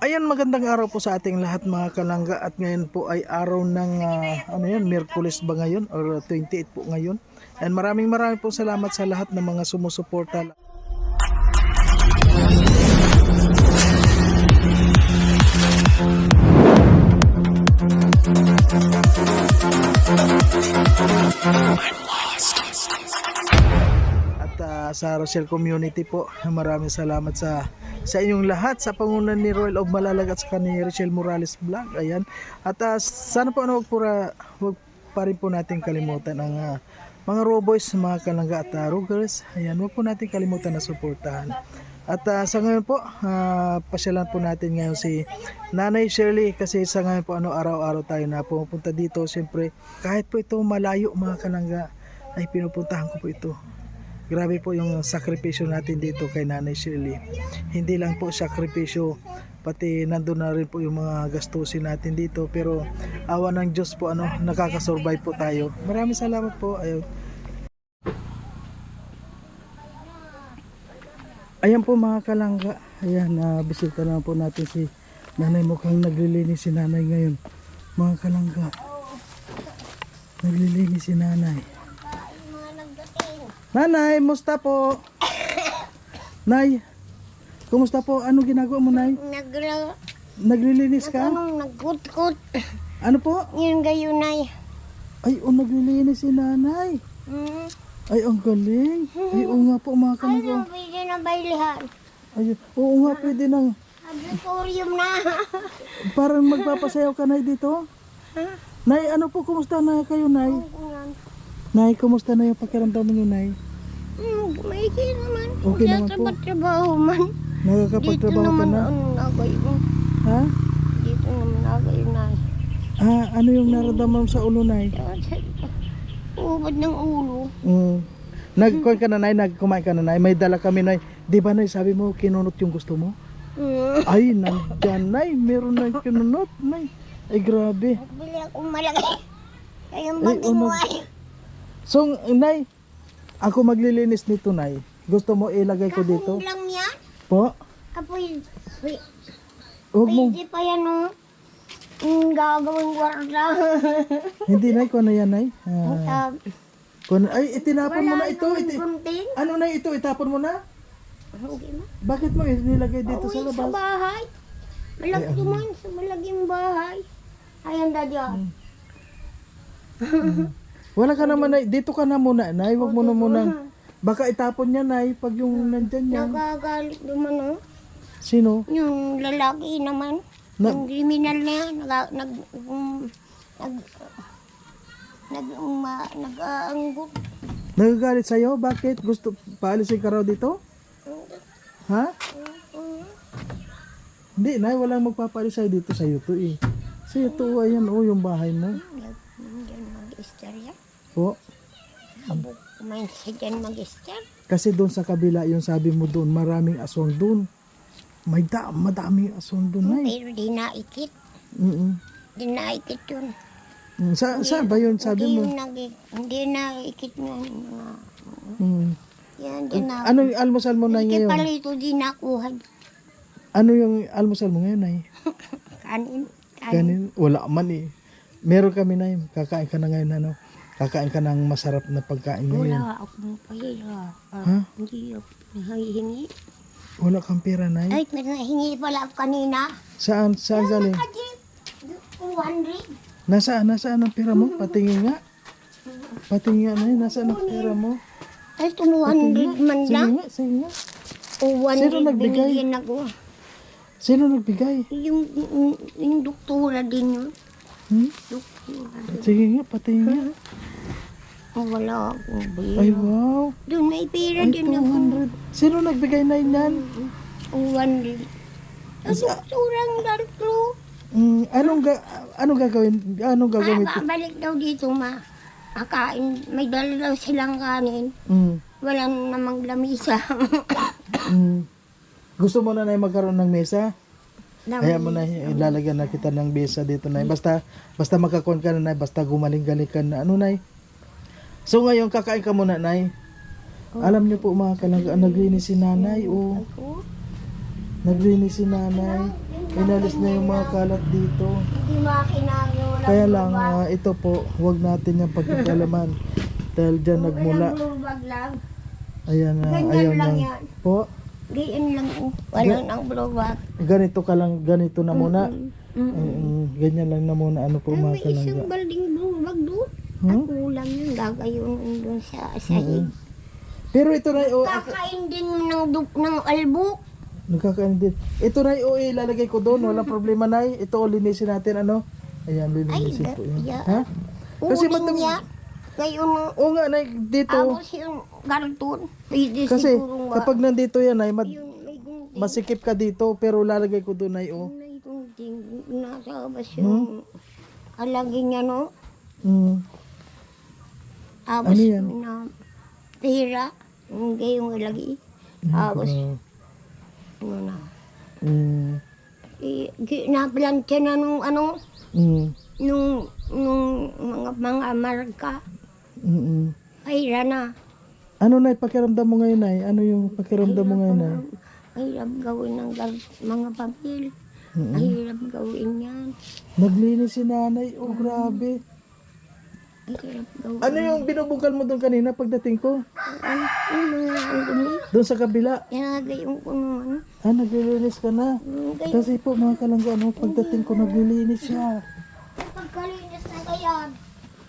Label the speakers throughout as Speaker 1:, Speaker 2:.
Speaker 1: Ayan, magandang araw po sa ating lahat mga kalangga, at ngayon po ay araw ng Miyerkules ba ngayon or 28 po ngayon. And maraming po salamat sa lahat ng mga sumusuporta. At sa Rochelle community po, maraming salamat sa inyong lahat, sa pangunan ni Royal of Malalag at sa ni Rochelle Morales Vlog. Ayan. At sana po wag pa rin po natin kalimutan ang mga Raw Boys, mga kalangga at Rugers. Ayan, wag po natin kalimutan na suportahan. At sa ngayon po, pasyalan po natin ngayon si Nanay Shirley, kasi sa ngayon po araw-araw tayo na pupunta dito. Siyempre, kahit po ito malayo mga kalangga, ay pinupuntahan ko po ito. Grabe po yung sakripisyo natin dito kay Nanay Shirley. Hindi lang po sakripisyo, pati nandun na rin po yung mga gastusin natin dito. Pero awa ng Diyos po, nakakasurvive po tayo. Maraming salamat po. Ayun. Ayan po mga kalangga. Ayan, bisita na po natin si Nanay. Mukhang naglilinis si Nanay ngayon. Mga kalangga, naglilinis si Nanay. Nanay, musta po? Nay, kumusta po? Ano ginagawa mo, Nay? Naglilinis ka?
Speaker 2: Nagkutkot.
Speaker 1: Ano po?
Speaker 2: Yun gayon, Nay.
Speaker 1: Ay, naglilinis si Nanay. Ay, ang galing. Ay, oo nga po mga kalangga.
Speaker 2: Ano, pwede na bailihan?
Speaker 1: Ay, oo nga, pwede nang.
Speaker 2: Auditorium na.
Speaker 1: Parang magpapasayaw ka, Nay, dito. Nay, ano po, kumusta na kayo, Nay? Nay, kumusta na yung pakiramdam niyo, Nay?
Speaker 2: Maigi naman.
Speaker 1: Okay naman po.
Speaker 2: Trabaho man.
Speaker 1: Nakakapagtrabaho ka na?
Speaker 2: Ano nagay mo?
Speaker 1: Ha?
Speaker 2: Dito naman nagay, Nay.
Speaker 1: Ano yung nararamdaman mo sa ulo, Nay?
Speaker 2: Ubad ng ulo.
Speaker 1: Nagkumain ka na, Nay? Nagkumain ka na, Nay? May dala kami, Nay. Di ba, Nay, sabi mo, kinunot yung gusto mo? Ay, nandyan, Nay. Meron na kinunot, Nay. Ay, grabe.
Speaker 2: Bili akong malaki. Kayang bating mo ay.
Speaker 1: So, Nay, ako maglilinis nito, Nay. Gusto mo ilagay ko dito?
Speaker 2: Kapag lang yan?
Speaker 1: Po?
Speaker 2: Kapoy.
Speaker 1: Huwag mo.
Speaker 2: Pwede pa yan, no? Gagawin warda.
Speaker 1: Hindi, Nay. Kung ano yan, Nay? Ay, itinapon mo na ito.
Speaker 2: Gunting.
Speaker 1: Ano na ito? Itapon mo na?
Speaker 2: Hindi na.
Speaker 1: Bakit mo nilagay dito sa
Speaker 2: Sa
Speaker 1: labas?
Speaker 2: bahay. Malaki naman sa malaging bahay. Ayan, dadya.
Speaker 1: Wala ka naman, Nay. Dito ka na muna, Nay. Huwag mo na muna. Baka itapon niya, Nay, pag yung nandyan yan.
Speaker 2: Nagagalit naman, no?
Speaker 1: Sino?
Speaker 2: Yung lalaki naman. Yung criminal na yan. Nag-aanggot.
Speaker 1: Nagagalit sa'yo? Bakit? Gusto paalisin ka raw dito? Ha? Hindi, Nay. Walang magpapalis sa'yo dito sa'yo to eh. Sa'yo to, ayan, yung bahay mo.
Speaker 2: Diyan mag-ester yan.
Speaker 1: Po.
Speaker 2: Habok kumain siya dyan mag-ester.
Speaker 1: Kasi doon sa kabila, yung sabi mo doon, maraming aswang doon. Madaming aswang doon, Nay.
Speaker 2: Pero di naikit. Di naikit yun.
Speaker 1: Saan ba yun, sabi mo?
Speaker 2: Hindi naikit nga. Yan, di na.
Speaker 1: Ano yung almusal mo, Nay,
Speaker 2: Hindi
Speaker 1: ngayon?
Speaker 2: pala ito di nakuha.
Speaker 1: Ano yung almusal mo ngayon, Nay?
Speaker 2: Kanin.
Speaker 1: Kanin? Wala man eh. Meron kami, Nay. Kakain ka na ngayon, Kakain ka ng masarap na pagkain ngayon.
Speaker 2: Wala akong pahira.
Speaker 1: Ha?
Speaker 2: Hindi ako nahihingi.
Speaker 1: Wala kang pera, Nay?
Speaker 2: Ay, may nahingi pala ako kanina.
Speaker 1: Saan galing?
Speaker 2: 200.
Speaker 1: Nasaan ang pera mo? Patingin nga. Patingin nga, Nay. Nasaan ang pera mo?
Speaker 2: Ay, 200 man lang.
Speaker 1: Sige nga.
Speaker 2: 200
Speaker 1: Sino nagbigay?
Speaker 2: binigyan ako.
Speaker 1: Sino nagbigay?
Speaker 2: Yung doktora din yun. Doktora din.
Speaker 1: Sige nga, patingin nga.
Speaker 2: Wala akong pera.
Speaker 1: Ay, wow.
Speaker 2: Doon may pera
Speaker 1: Ay,
Speaker 2: din ako.
Speaker 1: 200. Sino nagbigay na yan?
Speaker 2: 200. Ang doktorang darto.
Speaker 1: Anong gagawin? Anong gagawin?
Speaker 2: Balik daw dito ma. Kakain. May dala daw silang kanin. Walang namang lamisa.
Speaker 1: Gusto mo na, Nay, magkaroon ng mesa?
Speaker 2: Dami.
Speaker 1: Kaya mo na, ilalagyan na kita ng mesa dito, Nay. Basta makakuha ka na, Nay. Basta gumaling-galing ka na. Ano, Nay? So ngayon, kakain ka muna, Nay. Alam niyo po mga kalangga, naglinis si Nanay. Naglinis si Nanay. inalis na yung mga kalat dito.
Speaker 2: Hindi makinagawa lang.
Speaker 1: Kaya lang, ito po, huwag natin yung pagkakalaman. Dahil dyan nagmula.
Speaker 2: Walang lang.
Speaker 1: Ayan,
Speaker 2: Ganyan
Speaker 1: ayaw
Speaker 2: lang
Speaker 1: nang.
Speaker 2: yan.
Speaker 1: Po,
Speaker 2: Ganyan lang. Walang nang blowback.
Speaker 1: ganito ka lang, ganito na muna.
Speaker 2: Mm.
Speaker 1: Ganyan lang na muna. Ano po
Speaker 2: May
Speaker 1: mga
Speaker 2: isang
Speaker 1: kalangga?
Speaker 2: balding blowback doon. At kulang yun. Gagayon doon sa sahig.
Speaker 1: Pero ito na,
Speaker 2: Kakain din ng albuk.
Speaker 1: nagkakain din. Ito na, ilalagay ko doon. Walang problema na. Ito, linisin natin, ano? Ayan, linisin po yun. Ha? Kasi
Speaker 2: Kasi
Speaker 1: madami.
Speaker 2: niya. Ngayon,
Speaker 1: Oo nga, Nay, dito.
Speaker 2: tapos yung karton. Pwede
Speaker 1: Kasi
Speaker 2: siguro nga.
Speaker 1: kapag nandito yan, Nay,
Speaker 2: Yung may gunting.
Speaker 1: masikip ka dito. Pero lalagay ko doon, Nay, oh.
Speaker 2: May gunting. Nasa labas yung alagay niya, no?
Speaker 1: Mm.
Speaker 2: Tapos
Speaker 1: Ano yan?
Speaker 2: na tira. Yung gayong alagay. Tapos, ano na.
Speaker 1: Mm.
Speaker 2: Naplantya na nung ano,
Speaker 1: Mm.
Speaker 2: nung mga marka.
Speaker 1: Mm.
Speaker 2: Pahira na.
Speaker 1: Ano, Nay, pakiramdam mo ngayon, Nay? Ano yung pakiramdam mo ngayon, Nay?
Speaker 2: Mahirap gawin ng mga papel. Mahirap gawin yan.
Speaker 1: Naglinis si Nanay. Oh, grabe.
Speaker 2: Mahirap gawin.
Speaker 1: Ano yung binubungkal mo doon kanina pagdating ko?
Speaker 2: Ano mga ang dumi?
Speaker 1: Doon sa kabila.
Speaker 2: Ginagayon ko nung ano.
Speaker 1: Naglilinis ka na.
Speaker 2: Gayon.
Speaker 1: Kasi po, mga kalangga, ano, pagdating ko, naglilinis siya.
Speaker 2: Pagkalinis na kaya,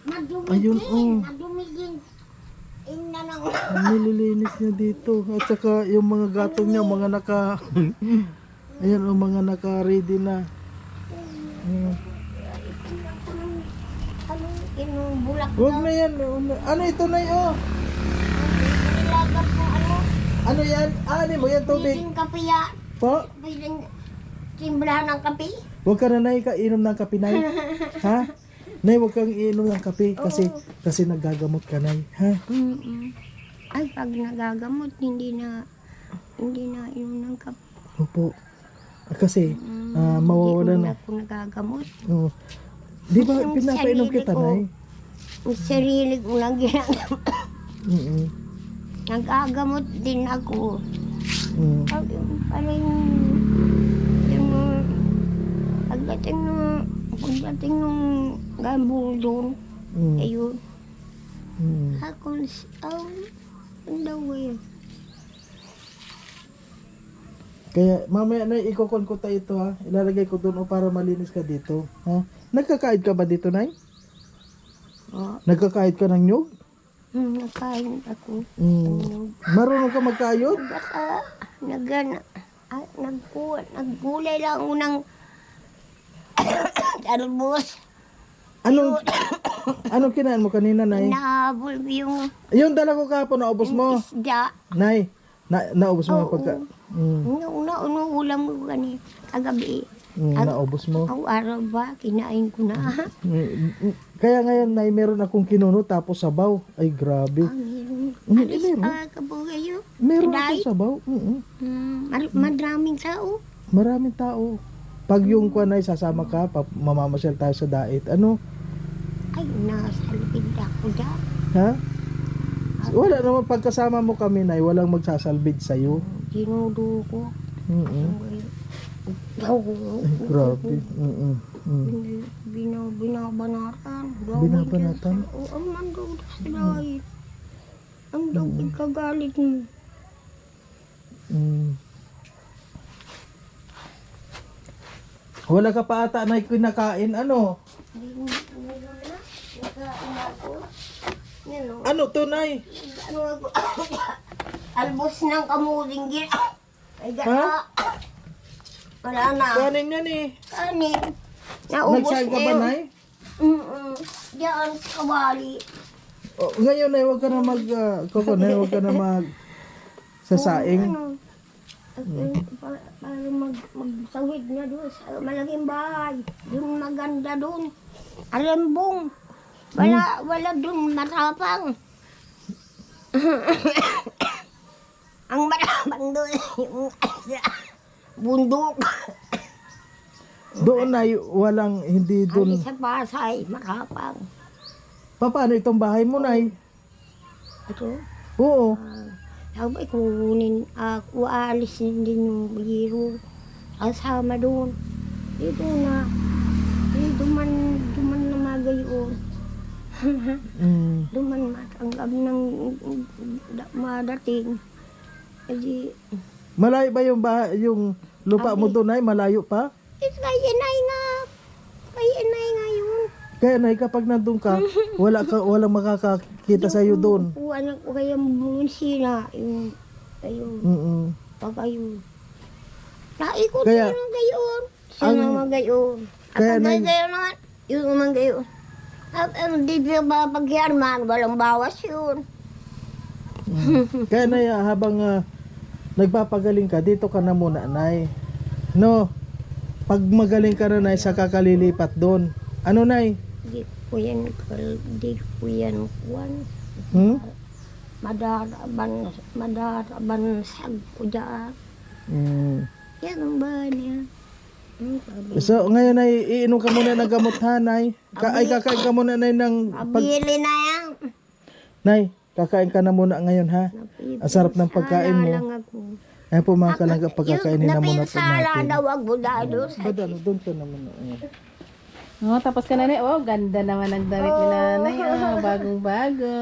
Speaker 2: madumi
Speaker 1: Ayun,
Speaker 2: din. Madumi din. Ina nang...
Speaker 1: Nililinis niya dito. At saka yung mga gatong niya, mga naka... Ayan, o mga naka-ready na.
Speaker 2: Ano, inubulak
Speaker 1: Huwag na yan. Ano ito na yun?
Speaker 2: Nilagap mo ano.
Speaker 1: Ano yan? Ano mo yan, tubig?
Speaker 2: Pwedeng kape yan.
Speaker 1: Po?
Speaker 2: Pwedeng timbrahan ng kape.
Speaker 1: Huwag ka na, Nay, inom ng kape, Nay. Ha? Nay, huwag kang iinom ng kape kasi nagagamot ka, Nay. Ha?
Speaker 2: Ay, pag nagagamot, hindi na inom ng kape.
Speaker 1: Opo. Kasi, mawawalan
Speaker 2: Hindi
Speaker 1: na.
Speaker 2: na ako nagagamot.
Speaker 1: Oo. Di ba,
Speaker 2: Yung
Speaker 1: pinapainom
Speaker 2: sarili
Speaker 1: kita,
Speaker 2: ko.
Speaker 1: Nay?
Speaker 2: Yung sarili ko lang ginagawa.
Speaker 1: Mm.
Speaker 2: Nagagamot din ako.
Speaker 1: Mm.
Speaker 2: Parang yung pagdating nung gambong doon,
Speaker 1: Mm.
Speaker 2: ayun,
Speaker 1: Mm.
Speaker 2: ako, ang daw eh.
Speaker 1: Kaya, mamaya, Nay, ikokon ko tayo ito, ha? Ilalagay ko doon para malinis ka dito. Ha? Nagkakahid ka ba dito, Nay?
Speaker 2: Oh,
Speaker 1: Nagkakahid ka ng nyug?
Speaker 2: nakain ako.
Speaker 1: Mm. Marunong ka magkayod?
Speaker 2: Naggulay lang ako ng talbos.
Speaker 1: Anong kinain mo kanina, Nay?
Speaker 2: Nahabol ko yung
Speaker 1: Yung dala ko kahapon, naubos mo.
Speaker 2: isda.
Speaker 1: Nay, naubos mo yung
Speaker 2: Oo.
Speaker 1: pagka... Mm.
Speaker 2: Unang ulam ko kanina kagabi.
Speaker 1: Naubos mo.
Speaker 2: Araw ba, kinain ko na.
Speaker 1: Kaya ngayon, Nay, meron akong kinuno tapos sabaw. Ay, grabe.
Speaker 2: Alis
Speaker 1: meron.
Speaker 2: kabugayo.
Speaker 1: Meron
Speaker 2: Dahil?
Speaker 1: akong sabaw.
Speaker 2: Madraming tao.
Speaker 1: Maraming tao. Pag yung kuwan ay sasama ka, mamamasyal tayo sa dait. Ano?
Speaker 2: Ay, nasalpid ako dyan.
Speaker 1: Ha? Wala naman pagkasama mo kami, Nay, walang magsasalbid sa'yo.
Speaker 2: Ginudo ko.
Speaker 1: Ay, grabe.
Speaker 2: Binabanatan.
Speaker 1: Binabanatan?
Speaker 2: Oo, ang mandog sa dahil. Ang daw ikagalit mo.
Speaker 1: Wala ka pa ata na kinakain, ano? Ano to, Nay?
Speaker 2: Ano ako? Albos ng kamuling gin. Ay,
Speaker 1: Ha?
Speaker 2: gana. Wala na.
Speaker 1: Kanin yan eh.
Speaker 2: Kanin. Naubos
Speaker 1: Nagsahin ka ba,
Speaker 2: yun.
Speaker 1: Nay?
Speaker 2: Diyan sa kabali.
Speaker 1: Oh, ngayon, Nay, huwag ka na Nay, huwag ka na sasaing.
Speaker 2: Para magsawid na doon sa malaking bahay. Doon maganda doon. Alembong. Wala doon matapang. Ang matapang doon yung bundok.
Speaker 1: Doon, Nay, hindi
Speaker 2: Ang
Speaker 1: doon.
Speaker 2: sa Pasay, makapang.
Speaker 1: Paano itong bahay mo, Nay?
Speaker 2: Ito.
Speaker 1: Oo.
Speaker 2: Sabi ko, kunin, aalisin din yung biro. Kasama doon. Dito na. Duman na magayon. Duman matanggap ng madating. Kasi,
Speaker 1: Malayo ba yung lupa mo doon ay malayo pa?
Speaker 2: kay inay nga. Kay inay nga yun.
Speaker 1: Kaya nay, kapag nandun ka, walang makakakita sa iyo doon.
Speaker 2: Anak ko kayang bunsina. Yung, ayun. Pag ayun. Naikot
Speaker 1: Kaya,
Speaker 2: yun ang gayon. Siya
Speaker 1: ang-
Speaker 2: naman gayon.
Speaker 1: kaya
Speaker 2: At
Speaker 1: na-
Speaker 2: gayon naman, yun naman gayon. At hindi siya papagyarman, walang bawas yun.
Speaker 1: Kaya nay, habang nagpapagaling ka, dito ka na muna nay. No, pag magaling ka na nay, saka kalilipat doon. Ano nay?
Speaker 2: Di ko yan, kuwan. Madaraban sag ko dyan. Yan ang bahan niya.
Speaker 1: So ngayon ay iinom ka muna ng gamot ha nay. Ay kakain ka muna nay ng
Speaker 2: Pabili na yan.
Speaker 1: Nay, kakain ka na muna ngayon ha. Ang sarap ng pagkain mo.
Speaker 2: Lang ako.
Speaker 1: Ayan po mga kalangga, pagkakainin na muna po
Speaker 2: Napinsala
Speaker 1: natin.
Speaker 2: daw wag mo dado.
Speaker 1: Badalo, doon ka naman.
Speaker 3: Oh, tapos ka na, oh, ganda naman ang damit ni nanay, oh, bagong-bago.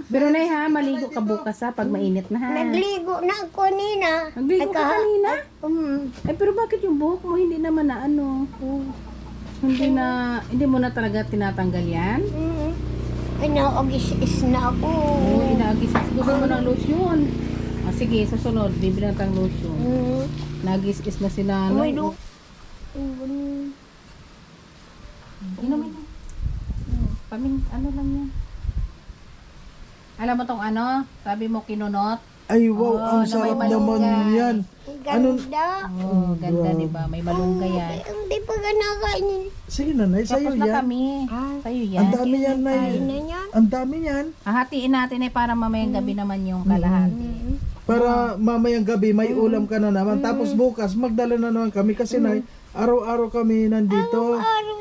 Speaker 3: Pero nay ha, maligo ka bukas ha, pag mainit na ha.
Speaker 2: Nagligo na ako nina.
Speaker 3: Nagligo ka kanina?
Speaker 2: Um,
Speaker 3: Ay, pero bakit yung buhok mo hindi naman na ano? Hindi mo na talaga tinatanggal yan?
Speaker 2: Inaagis na ako.
Speaker 3: Oo, inaagis. Gusto mo ng lotion. Ah, sige, sa sunod, bibilang kang lotion. Nagis-is na si nanay.
Speaker 2: Uy,
Speaker 3: Inumin mo. Ano lang yan. Alam mo tong ano? Sabi mo kinunot?
Speaker 1: Ay wow, ang
Speaker 3: na may
Speaker 1: sarap naman
Speaker 3: malunggay.
Speaker 1: yan.
Speaker 2: Ganda.
Speaker 3: Oh, ganda diba? May malunggay yan.
Speaker 2: Hindi pa ganakainin.
Speaker 1: Sige na nay, sa'yo
Speaker 3: Tapos na
Speaker 1: yan.
Speaker 3: kami. Sa'yo yan.
Speaker 1: Ang dami yan nay.
Speaker 2: Ano yan?
Speaker 1: Ang dami yan.
Speaker 3: Hahatiin natin eh para mamayang gabi naman yung kalahati.
Speaker 1: Para mamayang gabi may ulam ka na naman. Tapos bukas magdala na naman kami kasi nay, araw-araw kami nandito.
Speaker 2: Araw,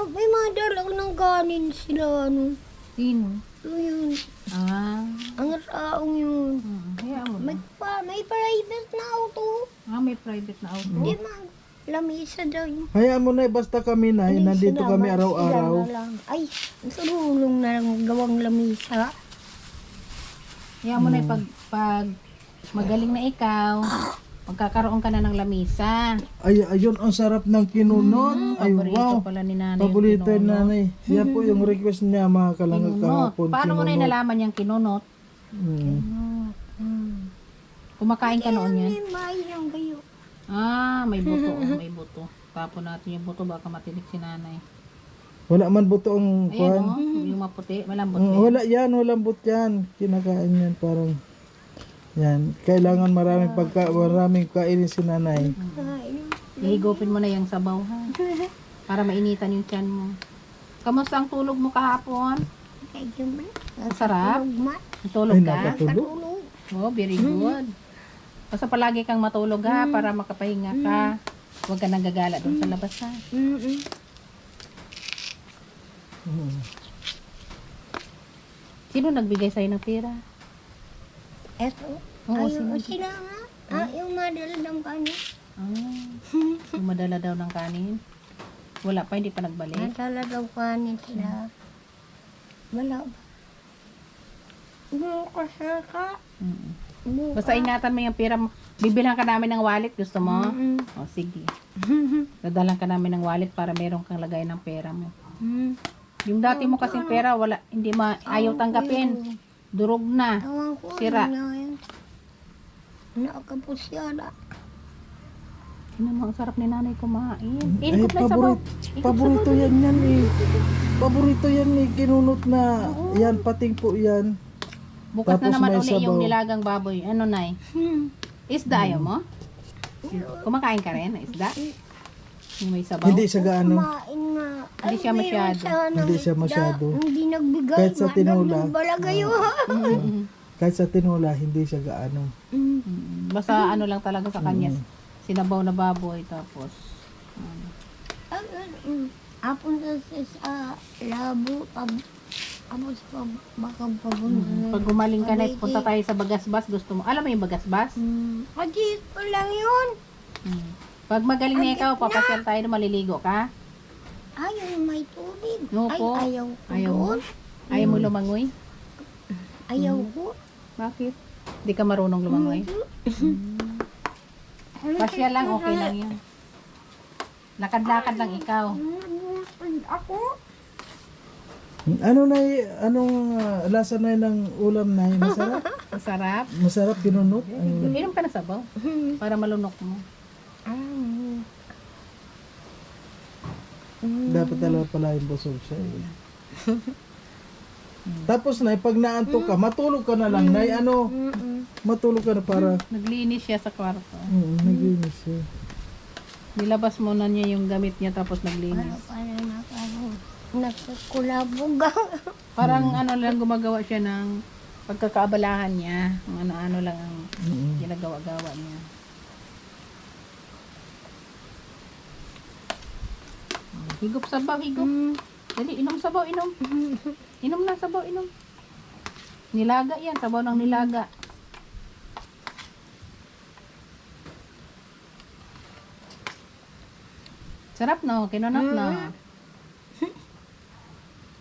Speaker 2: may mga dalang ng kanin sila. Ano.
Speaker 3: Sino?
Speaker 2: Ano yun?
Speaker 3: Ah.
Speaker 2: Ang taong yun.
Speaker 3: Kaya mo.
Speaker 2: May private na auto.
Speaker 3: May private na auto.
Speaker 2: Hindi mag lamisa daw yun.
Speaker 1: Hayaan mo nay, basta kami nay, nandito kami araw-araw.
Speaker 2: Ay, sululong na lang gawang lamisa.
Speaker 3: Kaya mo na pag magaling na ikaw, magkakaroon ka na ng lamisa.
Speaker 1: Ay, ayun, ang sarap ng kinunot. Ay
Speaker 3: Paborito
Speaker 1: wow.
Speaker 3: pala ni nanay.
Speaker 1: Paborito
Speaker 3: yung
Speaker 1: ni nanay. Yan po yung request niya mga kalangga
Speaker 3: kinunot.
Speaker 1: kahapon.
Speaker 3: Paano mo na
Speaker 1: kinunot.
Speaker 3: inalaman yung kinunot? Kumakain ka noon yan?
Speaker 2: May yung gayo.
Speaker 3: May buto. May buto. Tapon natin yung buto, baka matinik si nanay.
Speaker 1: Wala man buto ang
Speaker 3: Ayan
Speaker 1: kuhan.
Speaker 3: yung maputi, malambot.
Speaker 1: Wala yan, walang but yan. Kinakain yan parang yan. Kailangan maraming kainin si nanay.
Speaker 3: Ihigupin mo na yung sabaw ha. Para mainitan yung tiyan mo. Kamusta ang tulog mo kahapon?
Speaker 2: Kaya ba?
Speaker 3: Ang sarap.
Speaker 2: Mat.
Speaker 3: Tulog
Speaker 1: Ay,
Speaker 3: ka?
Speaker 1: nakatulog.
Speaker 2: Tulog.
Speaker 3: Oh, very good. Basta palagi kang matulog ha, para makapahinga ka. Huwag ka nang gagala doon sa labas ha. Sino nagbigay sa'yo ng pera?
Speaker 2: Eto.
Speaker 3: Oo,
Speaker 2: Ayun, sila nga. Yung madala ng kanya.
Speaker 3: Yung madala daw ng kanin. Wala pa, hindi pa nagbalik.
Speaker 2: Madala daw kanin sila. Wala ba? Bukas na ka. Bukas.
Speaker 3: Basta ingatan mo yung pera mo. Bibilhan ka namin ng wallet, gusto mo? O, sige. Dadalan ka namin ng wallet para meron kang lagay ng pera mo. Yung dati mo kasing pera, wala, hindi ayaw tanggapin. Durog na.
Speaker 2: Tawang ko.
Speaker 3: Sira.
Speaker 2: Ano na yun? Nakakapusyada.
Speaker 3: Tingnan mo, ang sarap ni nanay kumain.
Speaker 1: Ay,
Speaker 3: Ikot na sabaw.
Speaker 1: paborito yan yan eh. Paborito yan eh, kinunot na. Yan, pating po yan.
Speaker 3: Bukas
Speaker 1: Tapos
Speaker 3: na naman
Speaker 1: may
Speaker 3: uli yung
Speaker 1: sabaw.
Speaker 3: nilagang baboy. Ano, nay? Isda ayaw mo? Kumakain ka rin ng isda? Yung may sabaw?
Speaker 1: Hindi siya gaano.
Speaker 2: Kumain nga.
Speaker 3: Hindi siya masyado.
Speaker 1: Hindi siya masyado.
Speaker 2: Hindi nagbigay.
Speaker 1: Kahit sa tinola.
Speaker 2: Balagayo.
Speaker 1: Kahit sa tinula, hindi siya gaano.
Speaker 3: Basta ano lang talaga sa kanya. Sinabaw na baboy, tapos
Speaker 2: Apon sa labo. Apos pa bakang pabunod.
Speaker 3: pag gumaling ka na, punta tayo sa Bagasbas. Gusto mo? Alam mo yung Bagasbas?
Speaker 2: Kajit pa lang yun.
Speaker 3: Pag magaling na ikaw, papasyal tayo na maliligo ka.
Speaker 2: Ayaw may tubig.
Speaker 3: Opo.
Speaker 2: Ay, ayaw ko
Speaker 3: Ayaw mo?
Speaker 2: doon.
Speaker 3: Ayaw mo lumangoy?
Speaker 2: Ayaw ko.
Speaker 3: Bakit? Di ka marunong lumangoy? Pasyal lang, okay lang yun. Lakad-lakad lang ikaw.
Speaker 2: Ako?
Speaker 1: Ano na anong lasa na ng ulam na masarap?
Speaker 3: Masarap.
Speaker 1: Masarap kinunot.
Speaker 3: Inom ka na sabaw para malunok mo.
Speaker 1: Dapat talaga pala yung busog siya. Tapos na pag naantok ka, matulog ka na lang. Nay, ano? Matulog ka na para
Speaker 3: Naglinis siya sa kwarto.
Speaker 1: naglinis siya.
Speaker 3: Nilabas mo na niya yung gamit niya tapos naglinis.
Speaker 2: Nagkakulabog.
Speaker 3: Parang ano lang gumagawa siya ng pagkakaabalahan niya. Ang ano-ano lang ang ginagawa-gawa niya. Higop sabaw, higop. Dali, inom sabaw, inom. Inom na sabaw, inom. Nilaga yan, sabaw ng nilaga. Sarap no, kinunap no.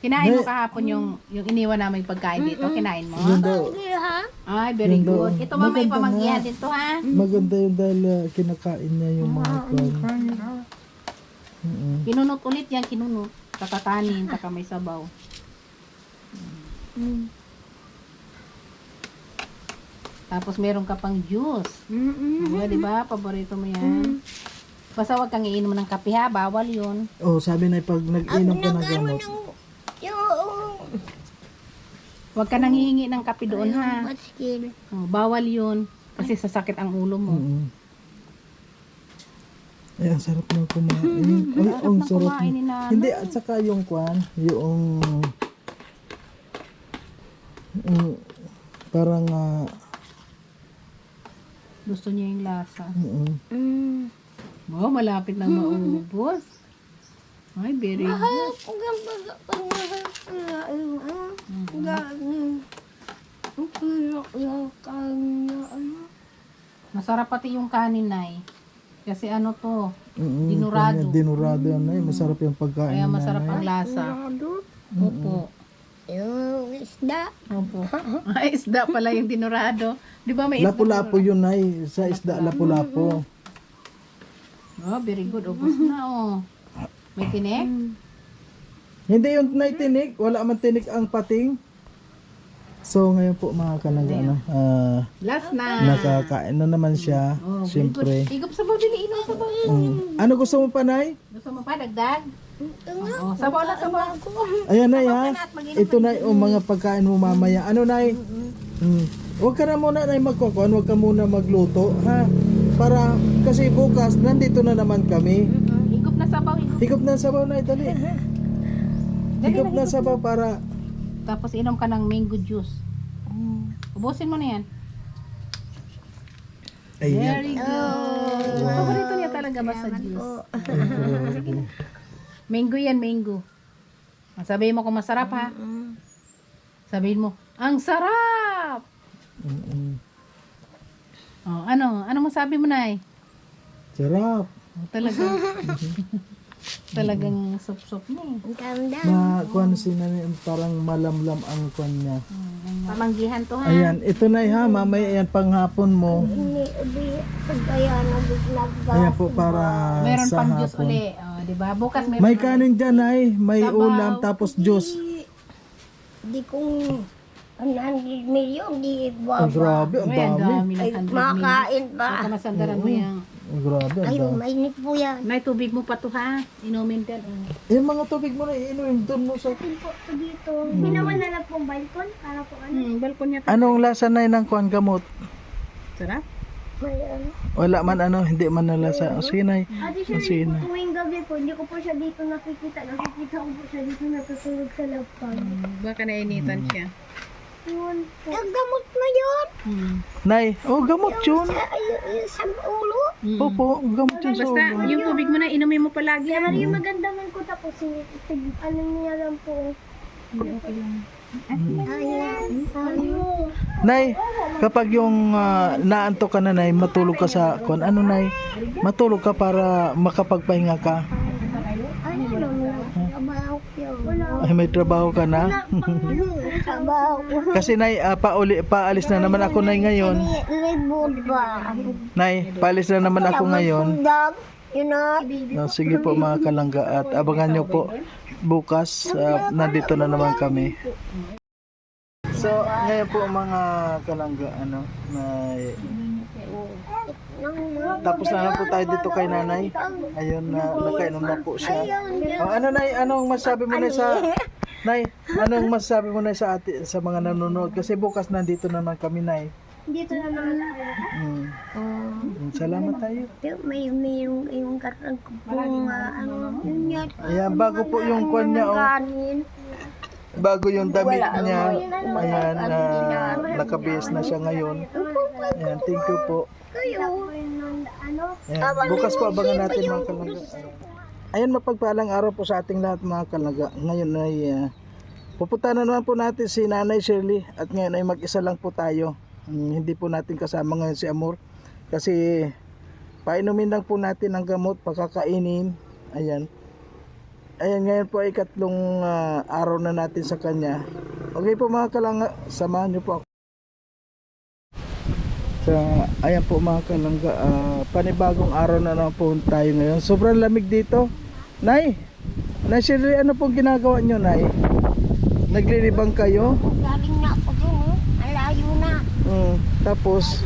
Speaker 3: Kinain mo kahapon yung iniwan namin pagkain dito, kinain mo?
Speaker 1: Yun daw,
Speaker 2: Hindi ha?
Speaker 3: Ay, very
Speaker 1: Yun daw.
Speaker 3: good. Ito mamay
Speaker 1: Maganda
Speaker 3: pamanggihan
Speaker 1: nga.
Speaker 3: dito ha.
Speaker 1: maganda yun dahil kinakain niya yung mga kwan.
Speaker 3: Kinunot ulit yan, kinunot. Kakakanin, kaka may sabaw. Tapos meron ka pang juice. Oh, di ba? Paborito mo yan. Basta wag kang iinom ng kape ha, bawal yun.
Speaker 1: Oh, sabi na pag nag-inom ka ng gamot.
Speaker 2: Yung
Speaker 3: Wag ka nang hihingi ng kape doon ha.
Speaker 2: maskil.
Speaker 3: Oh, bawal yun. Kasi sasakit ang ulo mo.
Speaker 1: Ay, ang sarap ng kumain. Ay, ang
Speaker 3: ng
Speaker 1: sarap.
Speaker 3: kumain ni Nanay.
Speaker 1: Hindi, at saka yung kwan, yung parang
Speaker 3: Gusto niya yung lasa.
Speaker 2: Mm.
Speaker 3: Oh, malapit nang maubos. Ay, very good. Masarap pati yung kanin Nay. Kasi ano to, dinurado.
Speaker 1: Dinurado yan ay, masarap yung pagkain.
Speaker 3: Kaya
Speaker 1: ni
Speaker 3: masarap
Speaker 1: nanay.
Speaker 3: ang lasa. Opo.
Speaker 2: Yung isda.
Speaker 3: Opo. Ay, isda pala yung dinurado. Di ba may isda?
Speaker 1: Lapu-lapu yun ay, sa isda lapu-lapu.
Speaker 3: Oh, very good. Ubus na oh. May tinik?
Speaker 1: Hindi yung naitinik, wala man tinik ang pating. So ngayon po mga kanaga, ano,
Speaker 3: Last na.
Speaker 1: nakakain na naman siya,
Speaker 3: Oh, very
Speaker 1: siyempre.
Speaker 3: good. Igop sabaw, dili. Inom sabaw.
Speaker 1: Ano gusto mo pa, Nay?
Speaker 3: Gusto mo pa, dagdag? Oo, sabaw lang, sabaw.
Speaker 1: Ayan, Nay, ha? Ito, Nay, o mga pagkain mo mamaya. Ano, Nay? Huwag ka na muna, Nay, magkukon. Huwag ka muna magluto, ha? Para, kasi bukas, nandito na naman kami.
Speaker 3: Igop na sabaw, igop.
Speaker 1: Higop na sabaw, Nay, dali. Higop na sabaw para...
Speaker 3: Tapos inom ka ng mango juice. Ubusin mo na yan.
Speaker 1: Ayan.
Speaker 3: Very good. Paborito niya talaga basta juice. Sige. Mango yan, mango. Sabihin mo kung masarap ha. Sabihin mo, ang sarap! Oh, ano? Ano masabi mo na
Speaker 1: Sarap.
Speaker 3: Talaga. Talagang sup-sup na eh.
Speaker 2: Ang ganda.
Speaker 1: Kuan si Nanay, parang malamlam ang kuan niya.
Speaker 3: Pamanggihan to ha.
Speaker 1: Ayan, ito na ha, mamaya yan panghapon mo.
Speaker 2: Kaya nabiglag
Speaker 1: Ayan po para
Speaker 3: Meron
Speaker 1: sa
Speaker 3: pang juice
Speaker 1: hapon.
Speaker 3: uli. Oh, di ba? Bukas meron.
Speaker 1: May kanin dyan ay, may
Speaker 3: Sabaw.
Speaker 1: ulam tapos juice.
Speaker 2: Di kong 100 million, di
Speaker 1: Oh,
Speaker 2: baba.
Speaker 1: grabe, ang
Speaker 3: Uy, ang
Speaker 1: dami.
Speaker 3: dami
Speaker 2: Ay,
Speaker 3: ng 100 million.
Speaker 2: makain pa.
Speaker 3: Baka masandaran mo yan.
Speaker 1: Oh, grabe, ang
Speaker 2: Ay,
Speaker 1: dami.
Speaker 2: mainit po yan.
Speaker 3: May tubig mo pa to ha. Inumin din.
Speaker 1: Yung mga tubig mo na iinumin doon mo sa...
Speaker 2: Po dito. Ginawa na lang pong balkon para po
Speaker 3: Balkon niya.
Speaker 1: Anong lasa na ng kuan gamot?
Speaker 3: Sarap.
Speaker 2: may ano.
Speaker 1: Wala man ano, hindi man na lasa. Sige na.
Speaker 2: Additionally
Speaker 1: Sige
Speaker 2: po,
Speaker 1: na.
Speaker 2: tuwing gabi po, hindi ko po siya dito nakikita. Nakikita ko po siya dito natutulog sa laptop.
Speaker 3: Baka nainitan siya.
Speaker 2: Yun po. Ang gamot na yun!
Speaker 1: Nay, oh gamot yun.
Speaker 2: Ay, sa ulo.
Speaker 1: Opo, gamot yun sa
Speaker 3: Basta
Speaker 1: ulo.
Speaker 3: yung tubig mo na inumin mo palagi.
Speaker 2: Kaya yung maganda man ko tapos ano niya lang po.
Speaker 1: Nay, kapag yung naantok ka na, Nay, matulog ka sa kung ano, Nay, matulog ka para makapagpahinga ka.
Speaker 2: Ano naman, trabaho yun.
Speaker 1: Ay, may trabaho ka na.
Speaker 2: Trabaho ko.
Speaker 1: Kasi, Nay, paalis na naman ako, Nay, ngayon.
Speaker 2: Libod ba?
Speaker 1: Nay, paalis na naman ako ngayon.
Speaker 2: Sundag, yun na.
Speaker 1: No, sige po mga kalangga, at abangan nyo po bukas, nandito na naman kami. So, ngayon po mga kalangga, tapos na lang po tayo dito kay nanay. Ayun, nakainom na po siya. Nay, anong masabi mo na Nay, anong masasabi mo na sa mga nanonood? Kasi bukas nandito naman kami, Nay.
Speaker 2: Dito na naman.
Speaker 1: Salamat tayo.
Speaker 2: May yung karang kung yun yan.
Speaker 1: Ayan, bago po yung kwan niya,
Speaker 2: Kanin.
Speaker 1: bago yung damit niya. Ayan, nakabihis na siya ngayon. Ayan, thank you po.
Speaker 2: Kayo.
Speaker 1: Ayan, bukas po abangan natin mga kalangga. Ayan, mapagpalang araw po sa ating lahat mga kalangga. Ngayon ay pupunta na naman po natin si Nanay Shirley, at ngayon ay mag-isa lang po tayo. Hindi po natin kasama ngayon si Amor kasi painumin lang po natin ang gamot, pakakainin. Ayan, ngayon po ay ikatlong araw na natin sa kanya. Okay po mga kalangga, samahan niyo po ako. So, ayan po mga kalangga, panibagong araw na naman po tayo ngayon. Sobrang lamig dito. Nay Shirley, ano pong ginagawa nyo, Nay? Naglilibang kayo?
Speaker 2: Galing na ako dun, malayo na.
Speaker 1: Tapos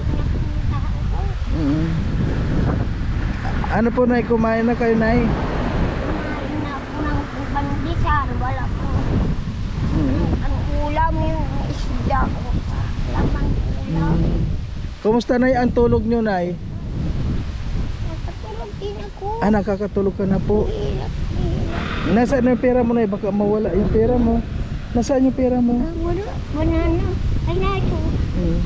Speaker 1: ano po, Nay, kumain na kayo, Nay?
Speaker 2: Kumain na ako ng pandesal, wala po. Ang ulam yung isda ko. Lamang ulam.
Speaker 1: Kumusta, Nay, ang tulog nyo, Nay?
Speaker 2: Nakatulog din ako.
Speaker 1: Nakakatulog ka na po.
Speaker 2: Hirap.
Speaker 1: Nasaan yung pera mo, Nay? Baka mawala yung pera mo. Nasaan yung pera mo?
Speaker 2: Wala na. Ay na ito.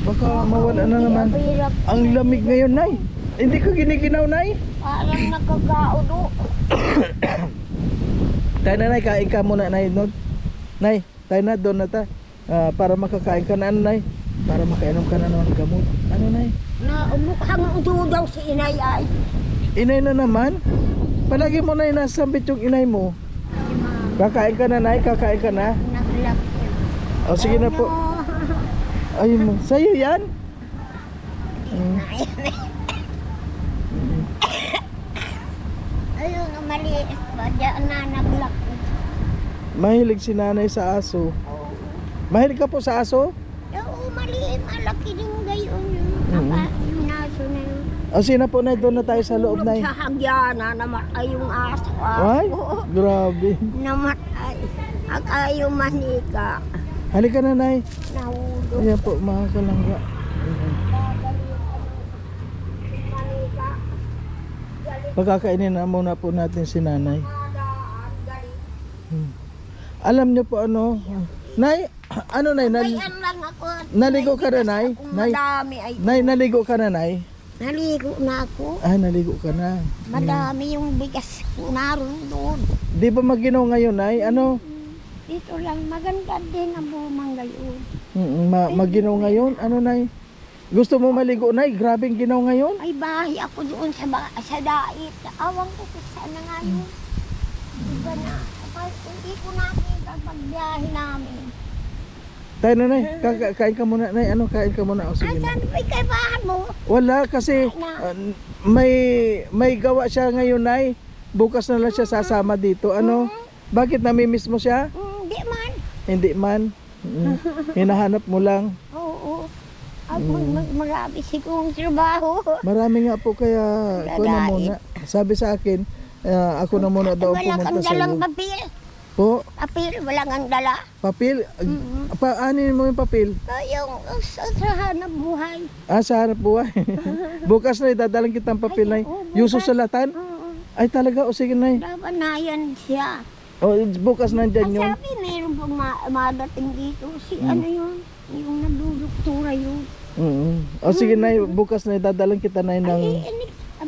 Speaker 1: Baka mawala na naman.
Speaker 2: Hirap.
Speaker 1: Ang lamig ngayon, Nay. Hindi ka giniginaw, Nay.
Speaker 2: Parang nagkagaudo.
Speaker 1: Tayo na, Nay, kain ka muna, Nay. Nay, tayo na, doon na ta. Para makakain ka na, Nay. Para makainom ka na ng gamot. Ano, Nay?
Speaker 2: Mukhang udo daw si inay ay.
Speaker 1: Inay na naman? Palagi mo, Nay, nasambit yung inay mo. Kakain ka na, Nay. Kakain ka na.
Speaker 2: Naglap.
Speaker 1: O, sige na po. Ay mo. Sa'yo yan?
Speaker 2: Ayun, maliit pa. Diyan na naglap.
Speaker 1: Mahilig si nanay sa aso. Mahilig ka po sa aso?
Speaker 2: Oo, maliit. Malaki din gayon. Yung naso na yun.
Speaker 1: O, sino po, Nay? Doon na tayo sa loob, Nay.
Speaker 2: Sa hagyana, namatay yung aso.
Speaker 1: Ay, grabe.
Speaker 2: Namatay. Akayo manika.
Speaker 1: Halika na, Nay.
Speaker 2: Nahulog.
Speaker 1: Ayan po, mga kalangga.
Speaker 2: Manika.
Speaker 1: Pagkakainin na muna po natin si nanay. Alam niyo po ano, Nay, ano, Nay?
Speaker 2: Ayan lang ako.
Speaker 1: Naligo ka na, Nay? Nay,
Speaker 2: Madami ay.
Speaker 1: Nay, naligo ka na, Nay?
Speaker 2: Naligo na ako.
Speaker 1: Naligo ka na.
Speaker 2: Madami yung bigas ko naroon doon.
Speaker 1: Di ba maginaw ngayon, Nay? Ano?
Speaker 2: Dito lang, maganda din ang bumang gayon.
Speaker 1: Maginaw ngayon? Ano, Nay? Gusto mo maligo, Nay? Grabing ginaw ngayon?
Speaker 2: Ay, bahay ako doon sa dait. Awang ko kung saan na ngayon. Iba na. Kapag hindi ko nakita pagbiyahe namin.
Speaker 1: Tayo na, Nay. Kain ka muna, Nay. Ano? Kain ka muna. O, sige na.
Speaker 2: Saan ba kay bahan mo?
Speaker 1: Wala kasi may gawa siya ngayon, Nay. Bukas na lang siya sasama dito. Ano? Bakit namimiss mo siya?
Speaker 2: Hindi man.
Speaker 1: Hindi man. Hinahanap mo lang.
Speaker 2: Oo. At marami sigurong trabaho.
Speaker 1: Marami nga po, kaya ako na muna. Sabi sa akin, ako na muna daw
Speaker 2: Wala
Speaker 1: pumunta
Speaker 2: kang
Speaker 1: sa
Speaker 2: dalang
Speaker 1: iyo.
Speaker 2: papel.
Speaker 1: Po,
Speaker 2: Papel, wala kang dala.
Speaker 1: papel. Paanin mo yung papel?
Speaker 2: Yung sa hanap buhay.
Speaker 1: Sa harap buhay. Bukas na idadalang kitang papel, Nay. Yung susulatan?
Speaker 2: Oo.
Speaker 1: Ay talaga, o sige, Nay.
Speaker 2: Dapat na yan siya.
Speaker 1: O, bukas nandyan yun.
Speaker 2: Sabi, mayroon pang madating dito. Ano yun? Yung naduduktura yun.
Speaker 1: O sige, Nay, bukas na idadalang kita, Nay, ng...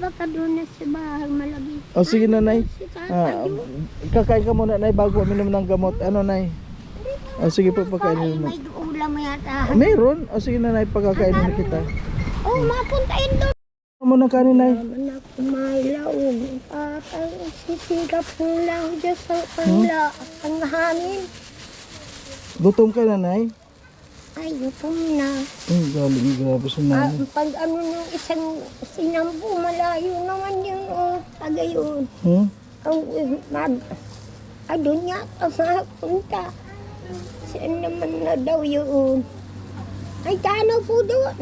Speaker 2: Baka doon na sa bahay malagi.
Speaker 1: O sige na, Nay.
Speaker 2: Si tatay yun.
Speaker 1: Kakain ka muna, Nay, bago uminom ng gamot. Ano, Nay?
Speaker 2: Hindi pa
Speaker 1: O sige po, pagkainin mo.
Speaker 2: May ulam yata.
Speaker 1: Meron? O sige nanay, pagkakainin na kita.
Speaker 2: Oh, mapuntain doon.
Speaker 1: Ano mo ng kanin ay?
Speaker 2: Anak, may laog. Patay, sisigap mo lang dyan sa panghangin.
Speaker 1: Gutom ka nanay?
Speaker 2: Ay, gutom na.
Speaker 1: Galing, grabe sa nanay.
Speaker 2: Pag ano nung isang sinampu, malayo naman yung taga yun.
Speaker 1: Hmm?
Speaker 2: Doon yata mapunta. Saan naman na daw yun? Ay, tanaw po doon.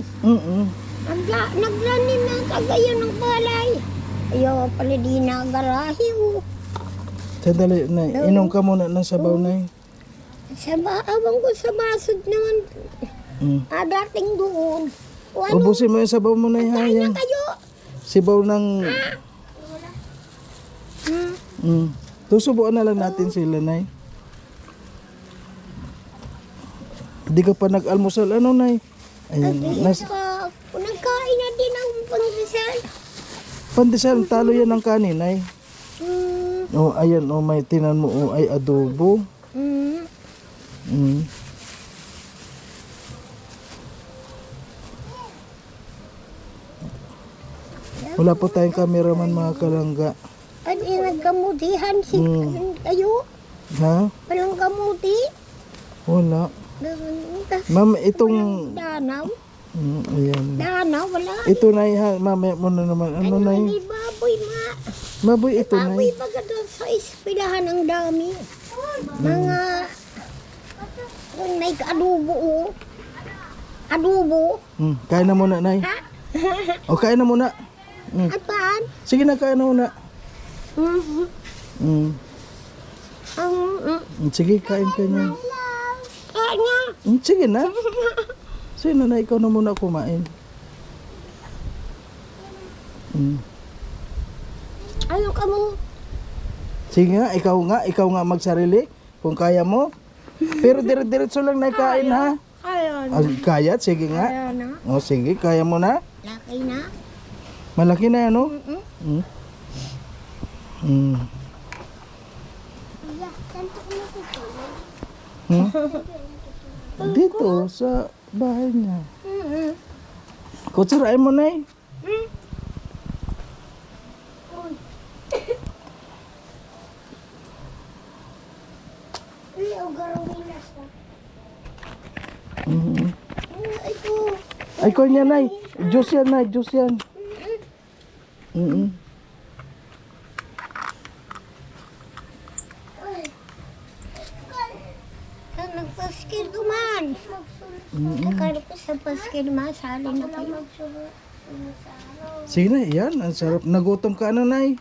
Speaker 2: Naglanim na kagayon ng palay. Ayaw pala di na garahe oh.
Speaker 1: Sandali, nay. Inom ka muna ng sabaw, nay.
Speaker 2: Abang ko sa basod naman. Dating doon. O ano,
Speaker 1: Ubusin mo yung sabaw mo, nay. Ha?
Speaker 2: kain
Speaker 1: Yan.
Speaker 2: na kayo.
Speaker 1: Sibaw ng...
Speaker 2: Hmm.
Speaker 1: Tusubuan na lang natin sila, nay. Hindi ka pa nag-almusal, ano, nay? Ayan.
Speaker 2: Nagkain na din ang pangrisal.
Speaker 1: Pandesal, talo yan ng kanin, nay. Oh, ayan, oh, may tinan mo, oh, ay adobo. Wala po tayong cameraman, mga kalangga.
Speaker 2: At nagkamutihan si kayo.
Speaker 1: Ha?
Speaker 2: Walang kamuti.
Speaker 1: Wala. Ma'am, itong...
Speaker 2: Danaw.
Speaker 1: Ayan.
Speaker 2: Danaw, wala.
Speaker 1: Ito, nay, ha? Mamaya mo na naman. Ano, nay?
Speaker 2: Hindi baboy, ma.
Speaker 1: Maboy ito,
Speaker 2: Baboy
Speaker 1: nay.
Speaker 2: baga doon sa ispilahan ang dami. Mga... Kung may adobo, oh. Adobo.
Speaker 1: Kain na muna, nay.
Speaker 2: Ha?
Speaker 1: O, kain na muna.
Speaker 2: At paan?
Speaker 1: Sige na, kain na muna. Sige, kain ka niya.
Speaker 2: Kanya.
Speaker 1: Sige na. Sige na, ikaw na muna kumain.
Speaker 2: Ano ka mo?
Speaker 1: Sige nga, ikaw nga magsarili kung kaya mo. Pero dire-diretso lang na kain, ha?
Speaker 2: Ayun.
Speaker 1: Kaya? Sige nga.
Speaker 2: Ayun na.
Speaker 1: O sige, kaya mo na?
Speaker 2: Laki na.
Speaker 1: Malaki na yan, no? Dito, sa bahay niya. Kutsarain mo, nay.
Speaker 2: Ito.
Speaker 1: Ay, ko niya, nay. Juice yan, nay. Juice yan.
Speaker 2: Nagpaskil duman. Nakarap ko sa paskil masali na kayo.
Speaker 1: Sige na, yan. Ang sarap. Nagutom ka na, nay.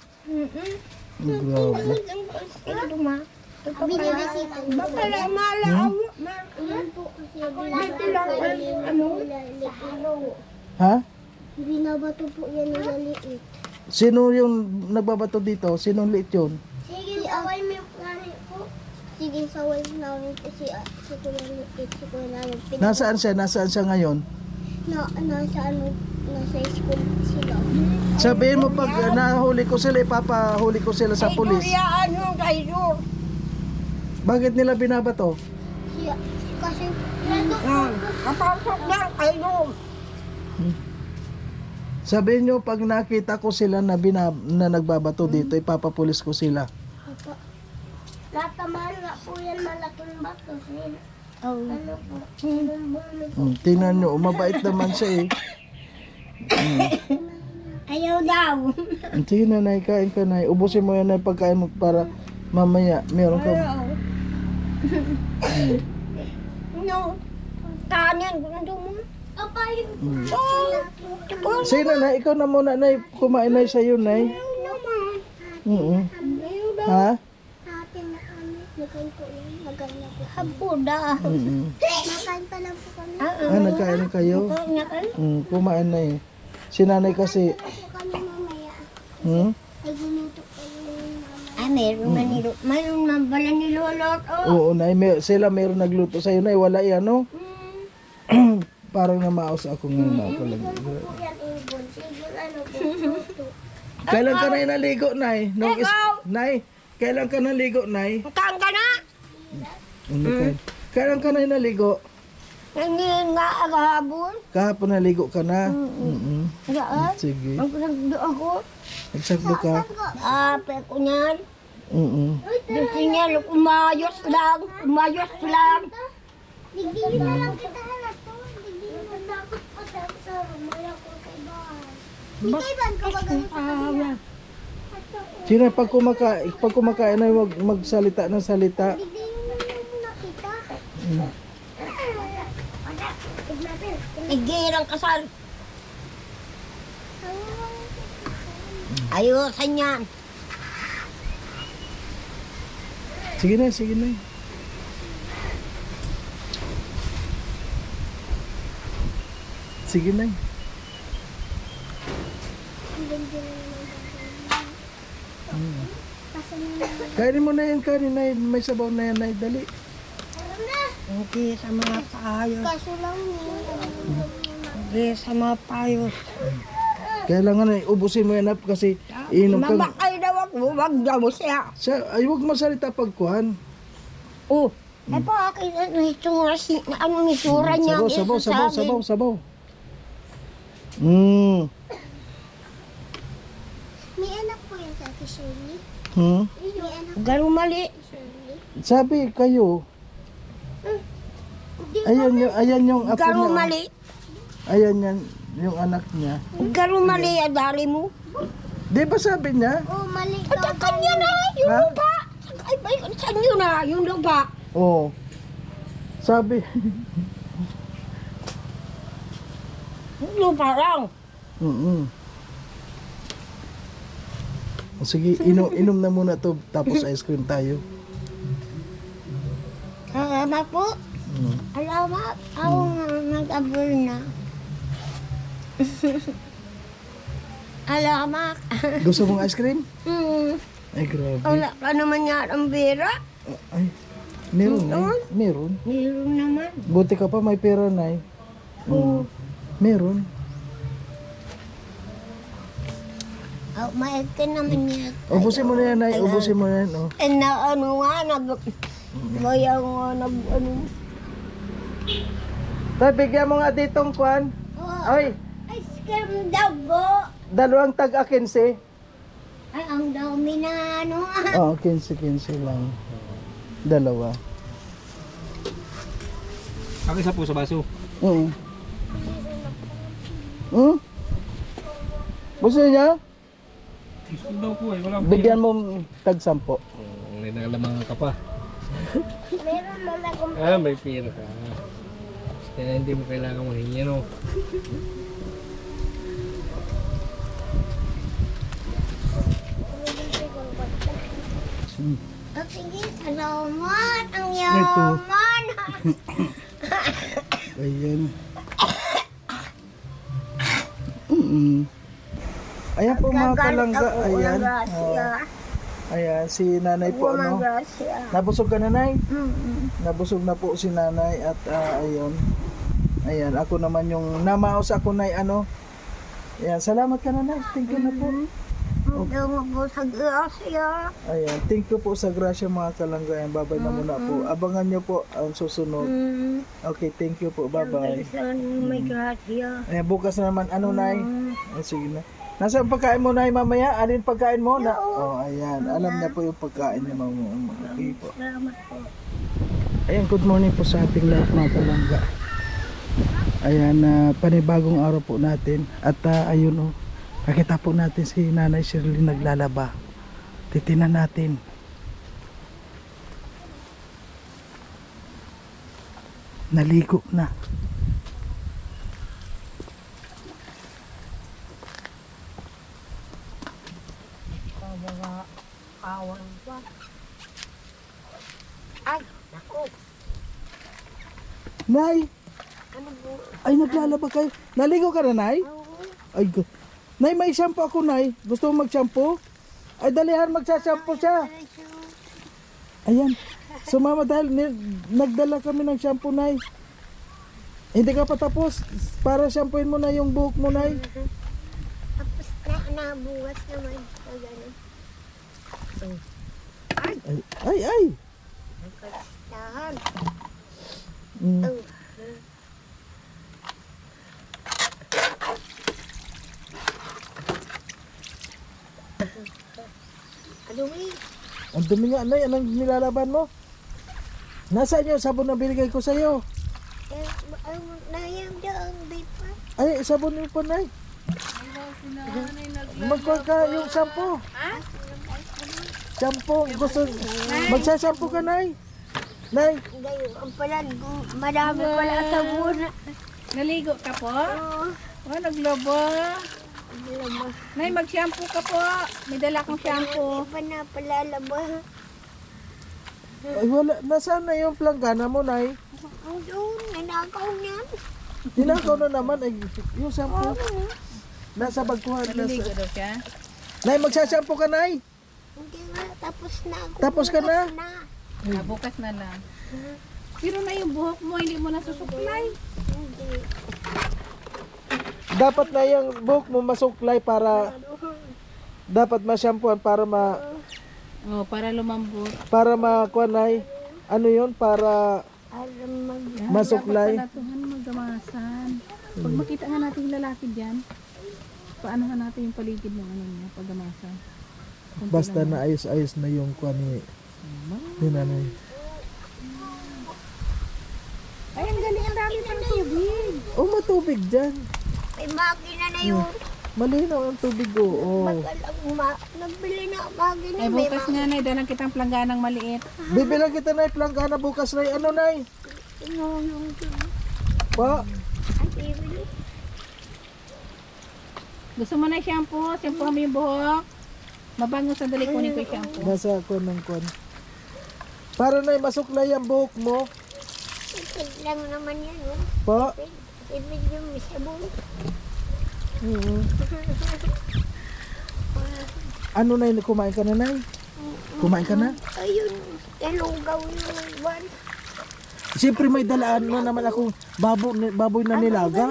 Speaker 1: Grabe.
Speaker 2: Nagpaskil duman. Bakala malaw.
Speaker 1: Ha?
Speaker 2: Binabato po yan ng laliit.
Speaker 1: Sino yung nagbabato dito? Sino liit yun?
Speaker 2: Sige, away mo po. Sige, saway namin po si Kuya Liit, si Kuya namin.
Speaker 1: Nasaan siya? Nasaan siya ngayon?
Speaker 2: Nasa school sila.
Speaker 1: Sabihin mo pag nahuli ko sila, ipapahuli ko sila sa pulis.
Speaker 2: Ano kayo?
Speaker 1: Bakit nila binabato?
Speaker 2: Kasi kapasok na kayo.
Speaker 1: Sabihin nyo, pag nakita ko sila na nagbabato dito, ipapapulis ko sila.
Speaker 2: Lataman nga po yan, malaking bato. Ano po?
Speaker 1: Tingnan nyo, mabait naman siya eh.
Speaker 2: Ayaw daw.
Speaker 1: Sige na, nay, kain ka, nay. Ubusin mo yan, nay, pagkain mo para mamaya meron ka.
Speaker 2: No. Kanin, gundo mo. Kapay.
Speaker 1: Sige na, nay, ikaw na muna, nay. Kumain na sa'yo, nay.
Speaker 2: Naman.
Speaker 1: Ha?
Speaker 2: Atin na kami. Nakain po yan. Maganda po. Habuda. Nakain pa lang po kami.
Speaker 1: Nagkain kayo? Kumain na eh. Si nanay kasi...
Speaker 2: Kami mamaya. Ay, ginuto ko yung mama. Ay, meron man nilo. Mayroon man pala nilolot.
Speaker 1: Oo, nay. Sila meron nagluto sa'yo, nay. Wala yan, no? Parang namaos ako ngayon na ako lang.
Speaker 2: Yan, ibon. Sige, ano po.
Speaker 1: Kailan ka na naligo, nay? Nay, kailan ka naligo, nay?
Speaker 2: Kaan ka na?
Speaker 1: Kailan ka na naligo?
Speaker 2: Hindi nga agabon.
Speaker 1: Kahapon naligo ka na?
Speaker 2: Gaan.
Speaker 1: Sige.
Speaker 2: Ang pinagdo ako.
Speaker 1: Nagsagdo ka?
Speaker 2: Peko niyan. Gusto niya, umayos lang. Umayos lang.
Speaker 4: Digdiin na lang kita na to. Digdiin mo dapat pa sa rumaya ko kay bahay. Sige, ban ko magalit sa
Speaker 1: Sina, pag kumakain ay wag magsalita ng salita.
Speaker 4: Digdiin mo lang muna kita.
Speaker 2: Igir ang kasal. Ayusan yan.
Speaker 1: Sige na, sige na. Sige na. Kainin mo na yan, kanin na yan. May sabaw na yan, na dali.
Speaker 2: Okay sa mga paayos.
Speaker 4: Kaso lang
Speaker 2: Okay sa mga paayos.
Speaker 1: Kailangan ay ubusin mo yan up kasi inom ka.
Speaker 2: Mamakay daw ako. Wag daw siya.
Speaker 1: Ay, huwag masalita pagkuhan.
Speaker 2: Oh. Eh pa akin ano itsura ano itsura niya.
Speaker 1: Sabaw.
Speaker 4: may anak po yan sa Ate Shirley. May anak
Speaker 2: Garo mali.
Speaker 4: Shirley.
Speaker 1: Sabi kayo. Ayan yung apo
Speaker 2: Garo
Speaker 1: niya.
Speaker 2: mali.
Speaker 1: Ayan yan, yung anak niya.
Speaker 2: Garo mali adali mo.
Speaker 1: Di ba sabi niya?
Speaker 4: Oh, mali
Speaker 2: At
Speaker 4: daw.
Speaker 2: kanya na yung
Speaker 1: Ha?
Speaker 2: lupa. Ay ba sa inyo na yung lupa.
Speaker 1: Oo. Sabi.
Speaker 2: Yung lupa lang.
Speaker 1: O sige, inom na muna to tapos ice cream tayo.
Speaker 2: Salamat po. Alamat. Ako nga nag-abol na. Alamak.
Speaker 1: Gusto mong ice cream? Ay, grabe.
Speaker 2: Wala ka naman yan ang bira.
Speaker 1: Ay, meron na. Meron.
Speaker 2: Meron naman.
Speaker 1: Buti ka pa may pera na Meron.
Speaker 2: Oh, maitin naman yan.
Speaker 1: Ubusin mo na yan, Nay. Ubusin mo na yan. Oh.
Speaker 2: Eh na ano nga, Maya nga, ano.
Speaker 1: Tay, bigyan mo nga ditong kwan. Ay,
Speaker 2: Ice cream daw po.
Speaker 1: dalawang tag-15.
Speaker 2: Ay, ang dami na ano.
Speaker 1: Oo, 15 lang. Dalawa.
Speaker 5: Akin sa po sa baso.
Speaker 1: Oo. Gusto niya?
Speaker 5: Gusto daw po eh. Walang
Speaker 1: Bigyan mo tag-10.
Speaker 5: may nagalamangan ka pa.
Speaker 4: Meron na akong
Speaker 5: May pira ka. Kaya hindi mo kailangan mahingi, no?
Speaker 4: Oh, sige, salamat. Ang
Speaker 1: Ito.
Speaker 4: yaman.
Speaker 1: Ayan. Ayan po mga kalangga. Ayan. Ayan, si nanay po, ano. Nabusog ka, nanay? Nabusog na po si nanay at ayun. Ayan, ako naman yung namaos ako, nay, ano. Ayan, salamat ka, nanay. Thank you na po. Ayan, thank you po sa grasya mga kalangga. Ayan, babay na muna po. Abangan nyo po ang susunod. Okay, thank you po. Bye-bye.
Speaker 2: May gracia.
Speaker 1: Ayan, bukas na naman. Ano, nay? Sige na. Nasaan pagkain mo, nay, mamaya? Alin pagkain mo? Oh, ayan. Alam niya po yung pagkain niya, mamaya. Okay po.
Speaker 2: Salamat po.
Speaker 1: Ayan, good morning po sa ating lahat mga kalangga. Ayan, panibagong araw po natin. At ayun, nakita po natin si Nanay Shirley naglalaba. Titinan natin. Naligo na.
Speaker 2: Awan pa. Ay, naku.
Speaker 1: Nay!
Speaker 2: Ano po?
Speaker 1: Ay, naglalaba kayo. Naligo ka na, Nay? Ay, Nay, may shampoo ako, Nay. Gusto mo mag-shampoo? Ay, dalihan, magsashampoo siya. Ayan. Sumama dahil nagdala kami ng shampoo, Nay. Hindi ka pa tapos. Para shampooin mo na yung buhok mo, Nay.
Speaker 4: Tapos nabuwas naman. So, ganun.
Speaker 1: Ay.
Speaker 2: Dahan.
Speaker 1: Mm.
Speaker 4: Ano eh?
Speaker 1: Ang dumi nga, Nay. Anong nilalaban mo? Nasaan yung sabon na binigay ko sa'yo?
Speaker 4: Nayang daang bipa.
Speaker 1: Ay, sabon mo pa, Nay. Magkuha ka yung shampoo. Shampoo. Gusto, magsashampoo ka, Nay. Nay.
Speaker 4: Ngayon, ang pala, marami pala sabon.
Speaker 3: Naligo ka po?
Speaker 4: Oo.
Speaker 3: Oh, naglobo. Nay, mag-shampoo ka po. May dala kong shampoo.
Speaker 4: Iba na pala laba.
Speaker 1: Ay, wala. Nasaan na yung planggana mo, Nay?
Speaker 4: Ang doon, nanakaw niyan.
Speaker 1: Tinakaw na naman. Ay, yung shampoo. Nasa bagkuhan.
Speaker 3: Naligo
Speaker 1: Nasa...
Speaker 3: daw siya.
Speaker 1: Nay, magsashampoo ka, Nay.
Speaker 4: Hindi nga, tapos na ako.
Speaker 1: Tapos ka na?
Speaker 3: Bukas na lang. Pero na yung buhok mo, hindi mo nasusuklay.
Speaker 4: Hindi.
Speaker 1: Dapat na yung buhok mo masuklay para dapat ma-shampooan para
Speaker 3: Oh, para lumambot.
Speaker 1: makuha, Nay. Ano yun? Para
Speaker 4: Alam mag...
Speaker 1: masuklay.
Speaker 3: Dapat palatuhan magamasan. Pag makita nga natin yung lalaki dyan, paanohan natin yung paligid ng ano niya, paggamasan. Kunti
Speaker 1: Basta
Speaker 3: lang.
Speaker 1: na ayos-ayos na yung kuha ni Nanay.
Speaker 3: Ay, ang galing, ang dami pang tubig.
Speaker 1: Oh, matubig dyan.
Speaker 4: May makina na yun.
Speaker 1: Malinaw ang tubig, oh.
Speaker 4: Nagbili na ang makina.
Speaker 3: Ay, bukas nga na, dalang kitang plangganang maliit.
Speaker 1: Bibilang kita, Nay, planggana bukas, Nay. Ano, Nay?
Speaker 4: Yung
Speaker 1: Pa?
Speaker 4: Ay, bibili.
Speaker 3: Gusto mo na shampoo? Shampoo mo yung buhok? Mabango, sandali kunin ko yung shampoo.
Speaker 1: Nasa kuha ng kuha. Para, Nay, masuklay ang buhok mo.
Speaker 4: Ipid lang naman yan. Oh.
Speaker 1: Pa?
Speaker 4: Ipid yung sabon.
Speaker 1: Ano, Nay? Kumain ka na, Nay? Kumain ka na?
Speaker 4: Ayun, kalugaw yung buwan.
Speaker 1: Siyempre may dalaan na naman akong baboy na nilaga.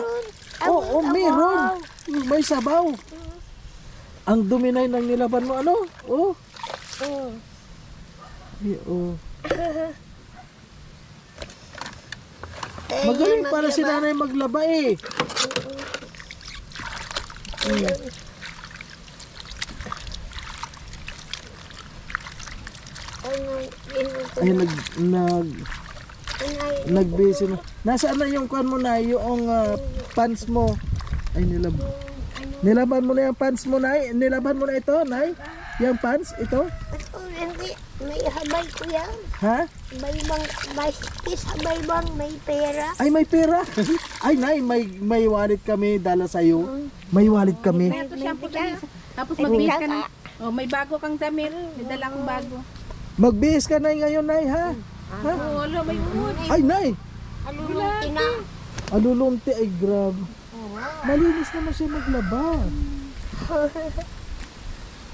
Speaker 1: Oo, meron. May sabaw. Ang dumi na ng nilaban mo, ano? Oh.
Speaker 4: Oo.
Speaker 1: Oh. Magaling para si nanay maglaba eh. Ay, nagbisi na. Nasaan na yung kuan mo na, yung pants mo? Ay, nilaban mo na yung pants mo, Nay. Nilaban mo na ito, Nay. Yung pants, ito.
Speaker 4: Hindi, may habay ko yan.
Speaker 1: Ha?
Speaker 4: May habay bang may pera.
Speaker 1: Ay, may pera. Ay, Nay, may wallet kami dala sa'yo. May wallet kami.
Speaker 3: Ito shampoo dali. Tapos magbihis ka na. Oh, may bago kang damit. May dala kong bago.
Speaker 1: Magbihis ka, Nay, ngayon, Nay, ha? Ha?
Speaker 3: Oh, wala, may wood.
Speaker 1: Ay, Nay.
Speaker 4: Alulunti na.
Speaker 1: Alulunti, ay grabe. Malinis naman siya maglaba.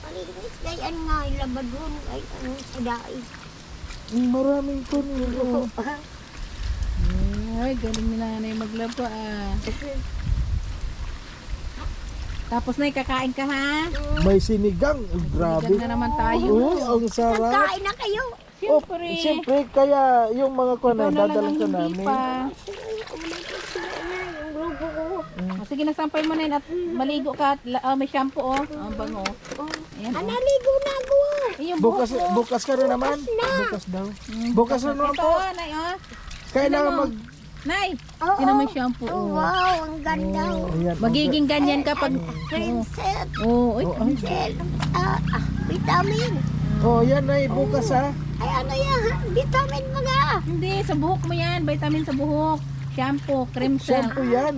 Speaker 4: Malinis gayan nga, ilabadon ay ano sa dais.
Speaker 1: Maraming kuno.
Speaker 3: Ay, galing ni nanay maglaba ah. Tapos na, kakain ka ha?
Speaker 1: May sinigang. Ay, grabe.
Speaker 3: Diyan na naman tayo.
Speaker 1: Oh, ang sarap.
Speaker 4: Kain na kayo.
Speaker 1: Oh,
Speaker 3: Siyempre.
Speaker 1: siyempre, kaya yung mga kuno,
Speaker 3: Ikaw na lang
Speaker 1: dadalang
Speaker 3: ang
Speaker 1: ka
Speaker 3: hindi
Speaker 1: namin.
Speaker 3: pa.
Speaker 4: Yung grupo ko.
Speaker 3: O, sige, nasampay mo na yun at maligo ka at may shampoo oh. Ang bango. Ayan oh.
Speaker 4: Naligo na ako.
Speaker 3: Yung
Speaker 1: Bukas,
Speaker 3: buhok mo.
Speaker 1: bukas ka na naman. Bukas daw. Bukas na naman
Speaker 3: Ito
Speaker 1: po.
Speaker 3: oh, nay oh.
Speaker 1: Kailangan
Speaker 3: Tingnan mo.
Speaker 1: mag...
Speaker 3: Nay,
Speaker 4: Oo.
Speaker 3: yun may shampoo
Speaker 4: Oh,
Speaker 3: oh.
Speaker 4: wow, ang ganda.
Speaker 1: Ayan.
Speaker 3: Magiging ganyan kapag...
Speaker 4: Princess.
Speaker 3: Oh, uy.
Speaker 4: Vitamin.
Speaker 1: Oh, yan ay bukas ha.
Speaker 4: Ay ano yan? Vitamin mga.
Speaker 3: Hindi, sa buhok mo yan. Vitamin sa buhok. Shampoo, cream sa...
Speaker 1: Shampoo yan.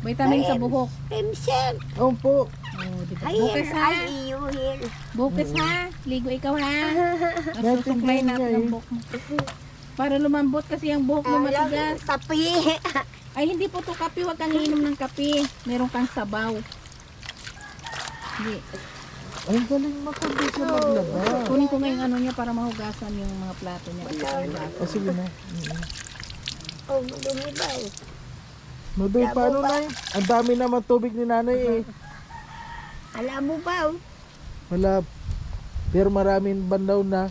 Speaker 3: Vitamin sa buhok.
Speaker 4: Princess.
Speaker 1: Opo.
Speaker 3: Oh, diba?
Speaker 4: Ay,
Speaker 3: Bukas ha.
Speaker 4: ay, iyo, here.
Speaker 3: Bukas ha. Ligo ikaw ha.
Speaker 1: Naintindihan
Speaker 3: Susuklay
Speaker 1: niya
Speaker 3: natin ang
Speaker 1: eh.
Speaker 3: buhok mo. Para lumambot kasi ang buhok mo matigas.
Speaker 4: Tapi.
Speaker 3: Ay, hindi po to kape. Huwag kang iinom ng kape. Meron kang sabaw. Hindi.
Speaker 1: Ay, galing makabi siya maglaba.
Speaker 3: Kunin ko ngayong ano niya para mahugasan yung mga plato niya.
Speaker 1: O, sige na.
Speaker 4: Oh, madumi ba eh?
Speaker 1: Madoy, paano na eh? Ang dami naman tubig ni nanay eh.
Speaker 4: Alam mo ba?
Speaker 1: Wala. Pero maraming bandaw na.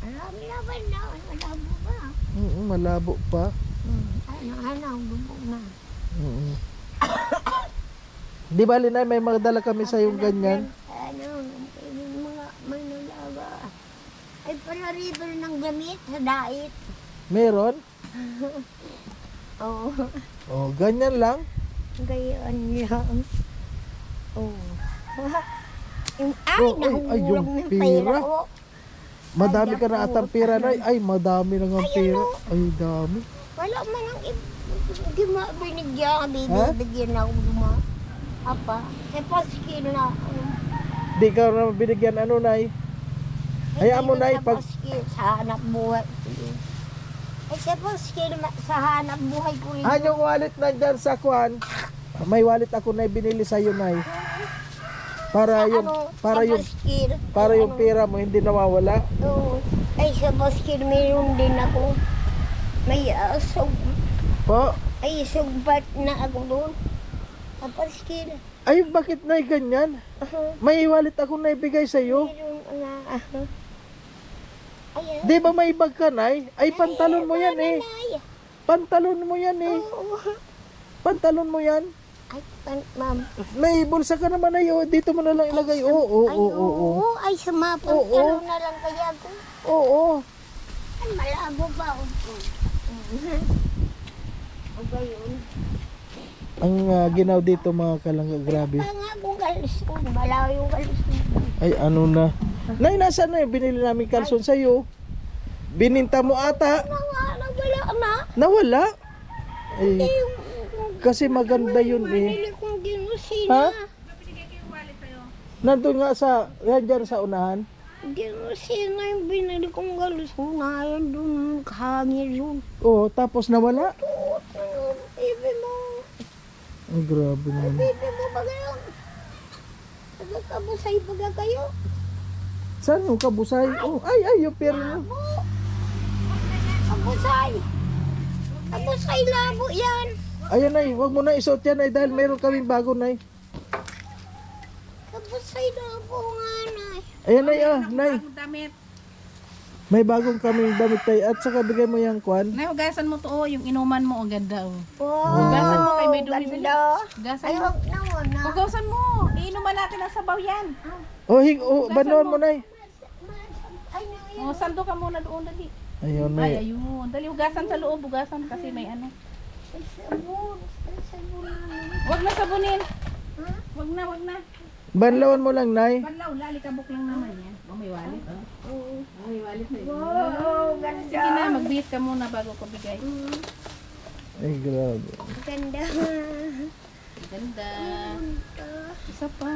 Speaker 4: Alam mo naman na. Alam mo ba?
Speaker 1: Malabo pa.
Speaker 2: Ano, lubog na.
Speaker 1: Mm. Di ba, Linay, may magdala kami sa yung ganyan?
Speaker 2: Ano, yung mga manulaga. Ay pala rito ng gamit sa dait.
Speaker 1: Meron?
Speaker 2: Oo.
Speaker 1: Oh, ganyan lang.
Speaker 2: Gayaan lang. Oo. Yung,
Speaker 1: Oh, ay,
Speaker 2: nahulog
Speaker 1: yung
Speaker 2: ng
Speaker 1: pera.
Speaker 2: pera ko.
Speaker 1: Madami ka na atang pera, Nay. Ay, madami na nga pera. Ay, dami.
Speaker 2: Wala man ang hindi mo binigyan, bibigyan ako duma. Apa, sa paskil na,
Speaker 1: Di ka na binigyan ano, Nay. Hayaan mo, Nay,
Speaker 2: sa
Speaker 1: pag...
Speaker 2: paskil, sa hanap buhay ko yun. Ay, sa paskil, sa hanap buhay ko yun.
Speaker 1: Ah, yung wallet nandyan sa kwan. May wallet ako na binili sa iyo, Nay. Para yung
Speaker 2: sa paskil.
Speaker 1: para yung pera mo hindi nawawala.
Speaker 2: Oo. Ay, sa paskil, mayroon din ako. May
Speaker 1: Po.
Speaker 2: ay, sugbat na ako doon. Sa paskil.
Speaker 1: Ay, bakit, Nay, ganyan? May wallet ako na ibigay sa iyo.
Speaker 2: Mayroon na, ayan.
Speaker 1: Di ba may bag ka, Nay? Ay, pantalon mo yan eh.
Speaker 2: Ay,
Speaker 1: Pantalon mo yan eh.
Speaker 2: oo.
Speaker 1: Pantalon mo yan.
Speaker 2: Ay, ma'am.
Speaker 1: May bulsa ka naman, Nay. Oh, dito mo na lang ilagay. Oo, oo,
Speaker 2: Ay,
Speaker 1: oo, oo.
Speaker 2: oo. Ay, sumapantalo na lang kaya ko.
Speaker 1: Oo.
Speaker 2: Ay, malabo ba ako? O ba yun?
Speaker 1: Ang ginaw dito, mga kalangga, grabe.
Speaker 2: Kaya nga kung galis ko, malayo yung galis ko.
Speaker 1: Ay, ano na. Nay, nasaan na yung binili namin kalson sa iyo? Bininta mo ata.
Speaker 2: Wala na.
Speaker 1: Nawala. Ay,
Speaker 2: Yung
Speaker 1: kasi maganda yun eh.
Speaker 2: manili kong ginusina.
Speaker 1: Ha? Nandun nga sa, yan dyan sa unahan.
Speaker 2: Ginusina yung binili kong galis ko na yan doon. Hangin yun.
Speaker 1: Oo, tapos nawala.
Speaker 2: Tuot na yun. Ibi mo.
Speaker 1: Ay, grabe naman.
Speaker 2: Ibi mo ba kayo? Nagkakabusay ba kayo?
Speaker 1: Saan yung kabusay? Oh, ay, yung pera mo.
Speaker 2: Labo. Kabusay. Kabusay labo yan.
Speaker 1: Ayan, Nay, wag mo na isuot yan, Nay, dahil meron kaming bago, Nay.
Speaker 2: Kabusay labo nga na.
Speaker 1: Ayan, Nay, Nay.
Speaker 3: Bagong damit.
Speaker 1: May bagong kaming damit, Tay. At saka bigay mo yung kwan.
Speaker 3: Nay, hugasan mo to, oh, yung inuman mo, ang ganda, oh.
Speaker 2: Wow.
Speaker 3: Hugasan mo kay may dumi mo.
Speaker 2: Ganda.
Speaker 3: Hugasan
Speaker 2: Ay,
Speaker 3: mo.
Speaker 2: huwag na mo na.
Speaker 3: Hugasan mo. Iinuman natin ang sabaw yan.
Speaker 1: Banuan mo, Nay.
Speaker 2: Ay, na
Speaker 3: Oh, sando ka muna doon, dali.
Speaker 1: Ayun,
Speaker 3: Ay,
Speaker 1: Nay.
Speaker 3: ayun. Dali, hugasan sa loob, hugasan kasi may ano.
Speaker 2: Ay, sabon. Ay, sabon na.
Speaker 3: Huwag na sabunin. Huwag na, huwag na.
Speaker 1: Banlawan mo lang, Nay.
Speaker 3: Panlaw, lalikabok lang naman yan. Oh, may wallet, oh.
Speaker 2: Oo.
Speaker 3: Oh, may wallet na yun.
Speaker 2: Wow, ganda.
Speaker 3: Sige na, magbihis ka muna bago ko bigay.
Speaker 1: Ay, grabe.
Speaker 2: Ganda.
Speaker 3: Ganda. Isa pa.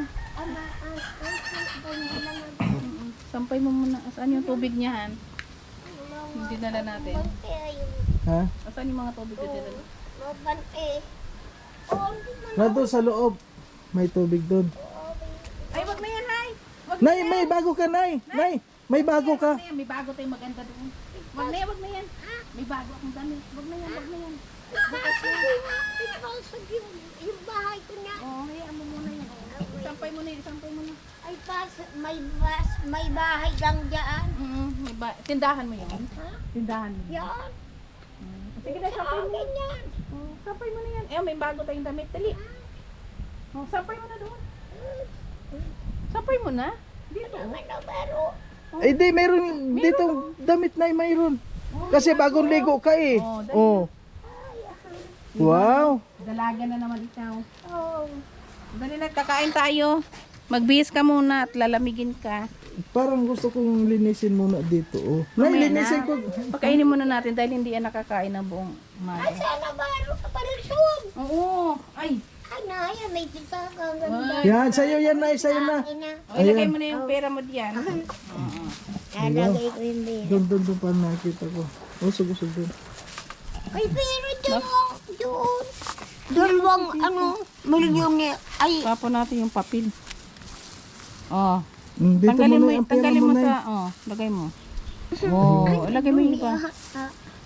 Speaker 3: Sampay mo muna. Saan yung tubig niyan? Yung dinala natin.
Speaker 1: Ha?
Speaker 3: Saan yung mga tubig na dinala?
Speaker 2: Mabante.
Speaker 1: Nandun sa loob. May tubig doon.
Speaker 3: Ay, wag na yan, Nay! Wag
Speaker 1: Nay, may bago ka, Nay. Nay, may bago ka.
Speaker 3: na yan. May bago tayong maganda doon. Wag na yan, wag na yan. May bago akong damit. Wag na yan, wag na yan.
Speaker 2: Pinapasag yung bahay ko niya.
Speaker 3: Oo, hayaan mo muna yan. Sampay mo na yan, sampay mo na.
Speaker 2: Ay, may bahay lang dyan.
Speaker 3: Tindahan mo yan. Tindahan mo.
Speaker 2: Yan.
Speaker 3: Sige na, sampay mo.
Speaker 2: Ganyan.
Speaker 3: Sampay mo na yan. Eh, may bago tayong damit. Dali. Sampay mo na doon. Sampay mo na. Dito.
Speaker 2: Ano baro?
Speaker 1: Eh, di, meron dito damit, Nay, mayroon. Kasi bagong ligo ka eh. Oh. Wow.
Speaker 3: Dalaga na naman ikaw.
Speaker 2: Oh.
Speaker 3: Dali na, kakain tayo. Magbihis ka muna at lalamigin ka.
Speaker 1: Parang gusto kong linisin muna dito, oh. Nay,
Speaker 3: Mamaya
Speaker 1: linisin
Speaker 3: na.
Speaker 1: ko.
Speaker 3: Pagkainin muna natin dahil hindi yan nakakain ng buong
Speaker 2: Ay,
Speaker 3: umaga.
Speaker 2: sana baro ka palusog.
Speaker 3: Oo. Ay.
Speaker 2: Ay, naya, may kita ka. Ganda.
Speaker 1: Yan, sa'yo yan, Nay, sa'yo na.
Speaker 2: Akin na.
Speaker 3: O, ilagay mo na yung pera mo diyan.
Speaker 2: Lalagay ko yung biro.
Speaker 1: Doon pa nakita ko. Usog doon.
Speaker 2: Ay, pero doon. Dalawang, milyon niya. Ay,
Speaker 3: Papo natin yung papel. Oh.
Speaker 1: Dito
Speaker 3: Tanggalin mo,
Speaker 1: muna ang pera
Speaker 3: tanggalin
Speaker 1: mo,
Speaker 3: mo
Speaker 1: Nay.
Speaker 3: sa, lagay mo. Oh, ilagay mo yung iba.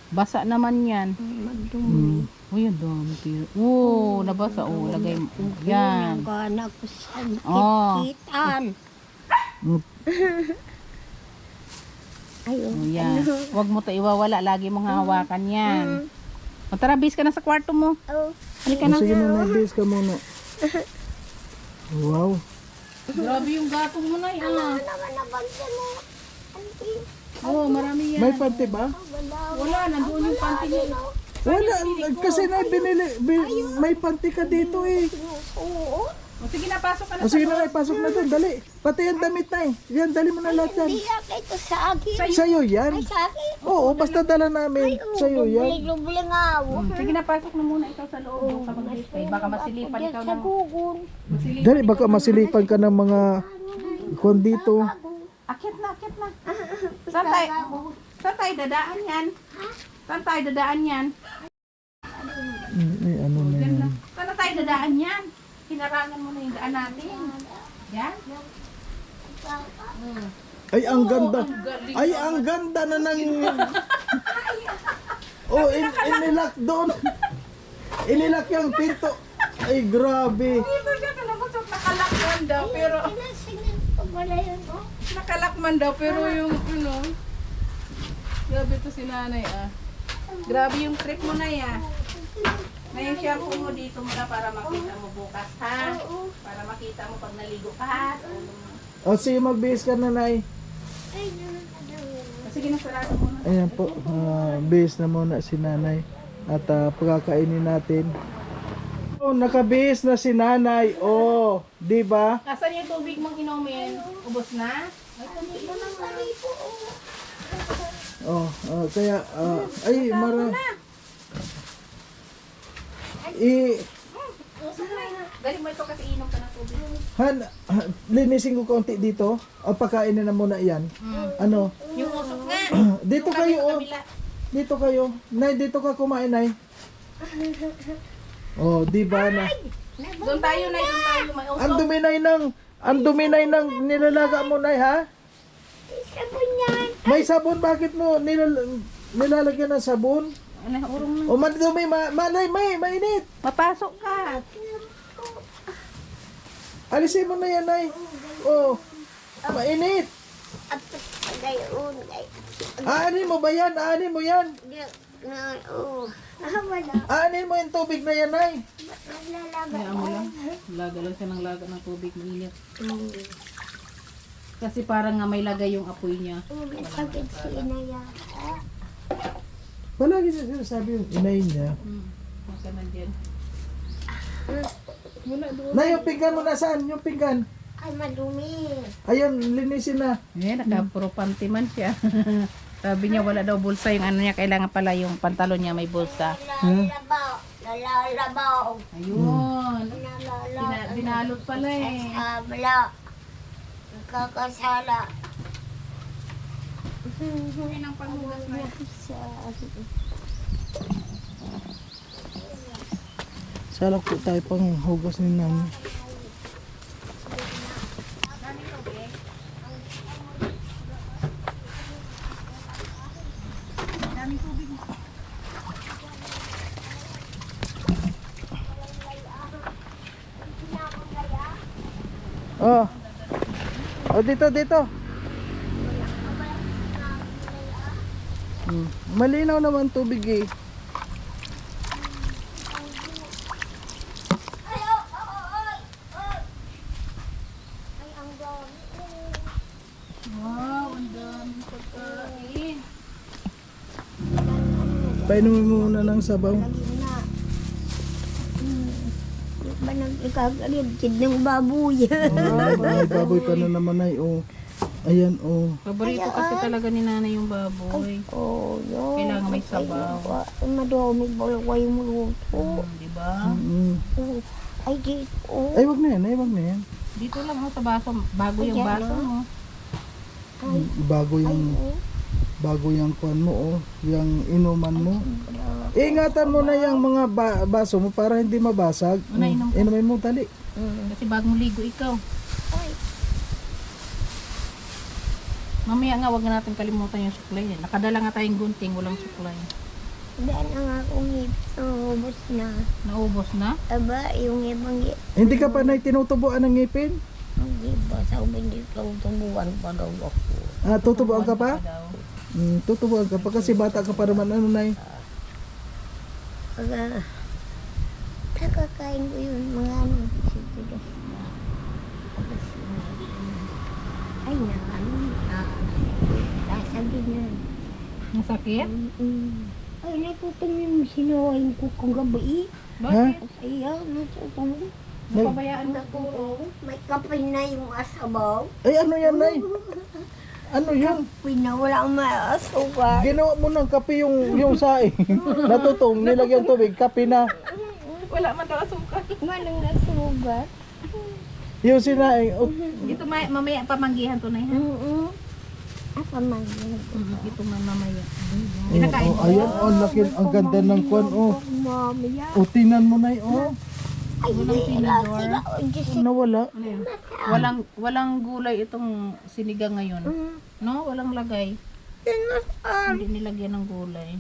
Speaker 3: Basa naman yan.
Speaker 2: magdumi.
Speaker 3: Uy, ang dami pera. Oh, nabasa. Oh, lagay mo. Yan.
Speaker 2: Ang anak ko sa
Speaker 3: Oh.
Speaker 2: kitan.
Speaker 1: Mm.
Speaker 2: Ayun.
Speaker 3: Oh, yan. Huwag mo to iwawala. Lagi mong hawakan yan. O tara, bis ka na sa kwarto mo.
Speaker 2: Oh.
Speaker 3: Halika na.
Speaker 1: Sige na, base ka muna. Wow.
Speaker 3: Grabe yung gato mo na yan.
Speaker 2: Ano naman nabansin mo? Auntie,
Speaker 3: Oo, marami yan.
Speaker 1: May panty ba?
Speaker 3: Wala, nandoon yung panty niya.
Speaker 1: Wala, kasi na may panty ka dito eh.
Speaker 2: oo.
Speaker 3: O sige na, pasok ka na.
Speaker 1: O sige na, pasok na doon, dali. Pati yung damit na eh. Yan, dali mo na lahat yan.
Speaker 2: Hindi yan, ito sa akin.
Speaker 1: Sa'yo yan.
Speaker 2: Ay, sa akin.
Speaker 1: Oo, basta dala namin. Sa'yo yan.
Speaker 2: Lubling nga ako.
Speaker 3: Sige na, pasok na muna ikaw sa loob. Huwag ka mag-display. Baka masilipan ikaw
Speaker 2: Sa
Speaker 3: ng...
Speaker 2: gugun.
Speaker 1: Dali, baka masilipan ka ng mga kung dito.
Speaker 3: Akit na, akit na. Saan tayo dadaan yan? Saan tayo dadaan yan?
Speaker 1: Ay, ano na yan.
Speaker 3: Saan na tayo dadaan yan? Hinarangan mo na yung daan natin. Yan?
Speaker 1: Ay, ang ganda. Ay, ang ganda na ng... Oh, inilak doon. Inilak yung pinto. Ay, grabe.
Speaker 3: Dito siya kalabasok, nakalakman daw. Pero,
Speaker 2: Pinasignan pag wala yun, oh.
Speaker 3: nakalakman daw. Pero yung, grabe to si nanay ah. Grabe yung trip mo na ya. Na yung shampoo mo dito muna para makita mo bukas ha. Para makita mo pag naligo ka ha.
Speaker 1: O, sige, magbihis ka na, Nay.
Speaker 3: Sige na, sarado muna.
Speaker 1: Ayan po, bihis na muna si nanay. At pagkakainin natin. Oh, nakabihis na si nanay. Oh, di ba?
Speaker 3: Nasaan yung tubig mong inumin? Ubos na?
Speaker 1: Oh, kaya, ay,
Speaker 3: Dali mo ito kasi inom ka ng tubig.
Speaker 1: linisin ko kaunti dito. O, pakainin na muna yan. Ano?
Speaker 3: Yung usok nga.
Speaker 1: Dito kayo, oh.
Speaker 3: Kabila.
Speaker 1: Dito kayo. Nay, dito ka kumain, Nay. Oh, di ba na?
Speaker 3: Doon tayo na, doon tayo. May usok.
Speaker 1: Ang duminay ng nilalaga mo, Nay, ha?
Speaker 2: Sabon yan.
Speaker 1: May sabon, bakit mo nilalagyan ng sabon?
Speaker 3: Ano, urong na.
Speaker 1: O, madumi, manay, mainit.
Speaker 3: Papasok ka.
Speaker 1: Alisin mo na yan, Nay. Oh, mainit.
Speaker 2: At gayon.
Speaker 1: Aanin mo ba yan? Aanin mo yan.
Speaker 2: Oo. Wala.
Speaker 1: Aanin mo yung tubig na yan, Nay.
Speaker 2: Naglalaga.
Speaker 3: Kaya mo lang. Laga lang siya ng laga ng tubig. Mainit. Kasi parang nga may lagay yung apoy niya.
Speaker 2: Sakit si Inaya.
Speaker 1: Palagi siya sinasabi yung inay niya.
Speaker 3: Maka na dyan.
Speaker 1: Nay, yung pinggan mo nasaan? Yung pinggan.
Speaker 2: Ay, madumi.
Speaker 1: Ayun, linisin na.
Speaker 3: Eh, nakapuro panty man siya. Sabi niya wala daw bulsa yung ano niya. Kailangan pala yung pantalon niya may bulsa.
Speaker 2: Lalabaw. Lalabaw.
Speaker 3: Ayun.
Speaker 2: Lalabaw.
Speaker 3: Binalot pala eh.
Speaker 2: Abla. Kakasala.
Speaker 3: Ay, nang panghugas na yun.
Speaker 1: Salak po tayo pang hugas ni Nani. Oh. Oh, dito. Malinaw naman tubig eh.
Speaker 3: Wow, ang daming pagkain.
Speaker 1: Painumin mo muna ng sabaw.
Speaker 2: Ba nang ikagagid ng baboy?
Speaker 1: Ay, baboy ka na naman ay. Oh. Ayan, oh.
Speaker 3: Paborito kasi talaga ni nanay yung baboy.
Speaker 2: Oh, yun.
Speaker 3: Kailangan may sabaw.
Speaker 2: Ay, madami balaway mo luto.
Speaker 3: Diba?
Speaker 2: Oh, ay, dito.
Speaker 1: Ay, wag na yan.
Speaker 3: Dito lang ako sa baso. Bago yung baso mo.
Speaker 1: Bago yung kuan mo, oh. Yung inuman mo. Ingatan mo na yung mga baso mo para hindi mabasag.
Speaker 3: Inom ka.
Speaker 1: Inumin mo, dali.
Speaker 3: Kasi bagong ligo ikaw. Mamaya nga, wag na natin kalimutan yung suklay. Nakadala nga tayong gunting, walang suklay.
Speaker 2: Daan ang akong ubos na.
Speaker 3: Naubos na?
Speaker 2: Aba, yung ibang
Speaker 1: Hindi ka pa na tinutubuan ng ngipin?
Speaker 2: iba sa hindi ko tumuan pa daw ako.
Speaker 1: Ah, tutubuan ka pa?
Speaker 3: Daw.
Speaker 1: Tutubuan ka pa kasi bata ka pa naman. Ano, Nay?
Speaker 2: Pag nakakain ko yun, mga ano, sitigas na. Ay, na ano, nasagin yan.
Speaker 3: Masakit?
Speaker 2: Ay, natutong yung sinawain ko kung gabi.
Speaker 3: Bakit?
Speaker 2: Ayaw, natutong.
Speaker 3: Napabayaan na.
Speaker 2: Natutong. May kape na yung asabaw.
Speaker 1: Ay, ano yan, Nay? Ano yun?
Speaker 2: Pinawala ang maasukan.
Speaker 1: Ginawa mo ng kape yung saing. Natutong, nilagyan tubig, kape na.
Speaker 3: Wala man daw asukal.
Speaker 2: Walang nasugat.
Speaker 1: Yung sinaing, oh,
Speaker 3: Ito mamaya pamanggihan to na yan.
Speaker 2: Apa man yun?
Speaker 3: Ito man mamaya.
Speaker 1: oh, ayan, oh, laki, ang ganda ng kwan, oh.
Speaker 2: Mamaya.
Speaker 1: O, tingnan mo, Nay, oh.
Speaker 2: Ay, sila. O, Diyos.
Speaker 1: Nawala.
Speaker 3: Ano yun? Walang gulay itong sinigang ngayon. No? Walang lagay. Hindi nilagyan ng gulay.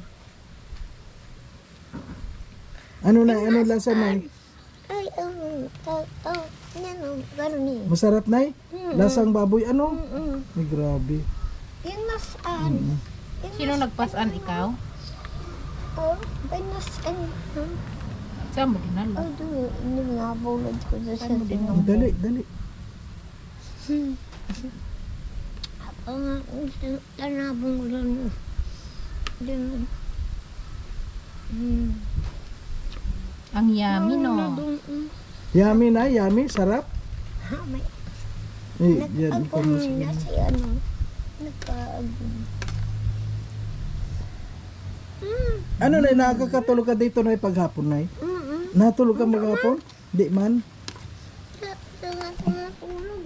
Speaker 1: Ano, Nay, ano lasa, Nay?
Speaker 2: Ay, yan, gano'n eh.
Speaker 1: Masarap, Nay? Lasang baboy, ano?
Speaker 2: Mm.
Speaker 1: Ay, grabe.
Speaker 2: Yan nasaan?
Speaker 3: Sino nagpasan, ikaw?
Speaker 2: Oh, ay nasaan?
Speaker 3: Saan mo dinala?
Speaker 2: Ay, doon, hindi nga bulad ko doon sa
Speaker 3: Saan mo din
Speaker 1: Oh, dali, dali.
Speaker 2: Tanabong ko lang. Doon.
Speaker 3: Ang yummy, no?
Speaker 1: Yummy, Nay, yummy, sarap.
Speaker 2: Ha, may
Speaker 1: Eh, yan, ikaw
Speaker 2: nag-agong
Speaker 1: mo
Speaker 2: na
Speaker 1: sige.
Speaker 2: si ano. Nagka-agong.
Speaker 1: Ano, Nay, nakakatulog ka dito, Nay, paghapon, Nay? Natulog ka maghapon? Di man?
Speaker 2: Sa nga tumatulog.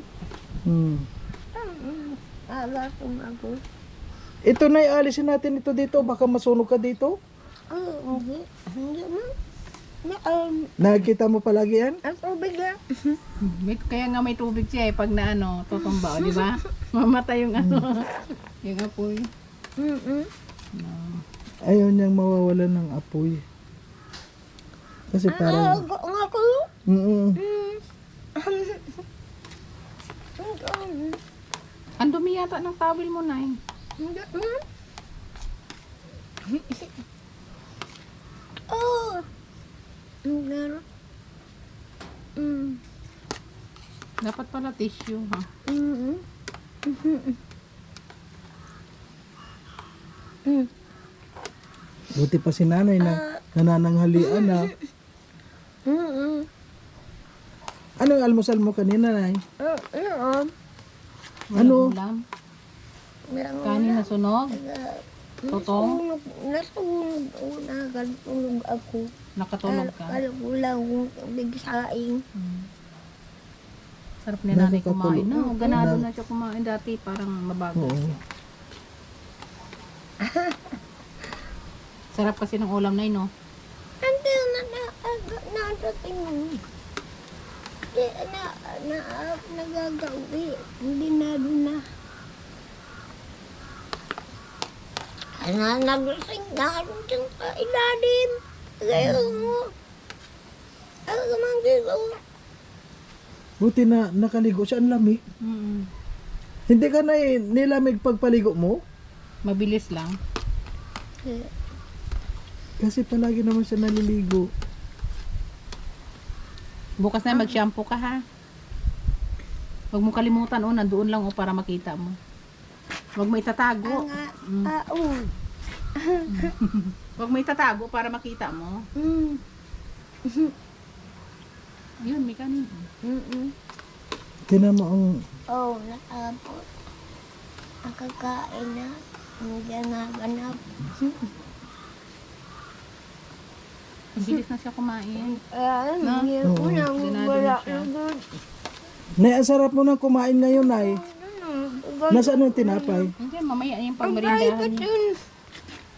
Speaker 2: Ala tumago.
Speaker 1: Ito, Nay, alisin natin ito dito. Baka masunog ka dito.
Speaker 2: Hindi. Hindi mo.
Speaker 1: Nakikita mo palagi yan?
Speaker 2: Ang tubig lang.
Speaker 3: Kaya nga may tubig siya eh. Pag na ano, tutumba, o, di ba? Mamatay yung ano. Yung apoy. No.
Speaker 1: Ayaw niyang mawawalan ng apoy. Kasi parang...
Speaker 2: Nga ko.
Speaker 3: Ang dumi yata ng towel mo, Nay.
Speaker 2: Hindi. Oh. Ang gano'n.
Speaker 3: Dapat pala tissue, ha?
Speaker 1: Buti pa si nanay na nanananghalian na. Anong almusal mo kanina, Nay? Ano?
Speaker 3: Ulam. Kanin na sunog. Totoo.
Speaker 2: Natulog ako. Nakatulog ako.
Speaker 3: Nakatulog ka.
Speaker 2: Alam ko lang kung bigsaing.
Speaker 3: Sarap ni nanay
Speaker 1: Nakakatulog.
Speaker 3: kumain. No, ganado na siya kumain dati. Parang mabagal
Speaker 1: Oo.
Speaker 3: siya. Sarap kasi ng ulam na no?
Speaker 2: Hindi nadating mo. Hindi nagagawi. Hindi na doon na. Naglasing na doon sa ilalim. Kaya mo. Ako naman dito.
Speaker 1: Buti na nakaligo siya, ang lamig. Hindi ka na nilamig pagpaligo mo?
Speaker 3: Mabilis lang.
Speaker 1: Kasi palagi naman siya naliligo.
Speaker 3: Bukas na mag-shampoo ka, ha? Huwag mo kalimutan, nandoon lang para makita mo. Huwag mo itatago. Huwag mo itatago para makita mo. Yun, may kanin.
Speaker 1: Tinan mo ang...
Speaker 2: Oh, nakapot. Nakakain na. Hindi na ganap.
Speaker 3: Ang bilis na siya kumain.
Speaker 2: No?
Speaker 3: Ganado na siya.
Speaker 1: Nay, ang sarap mo nang kumain ngayon, Nay. Nasaan yung tinapay?
Speaker 3: Hindi, mamaya yung pagmerindahan niya.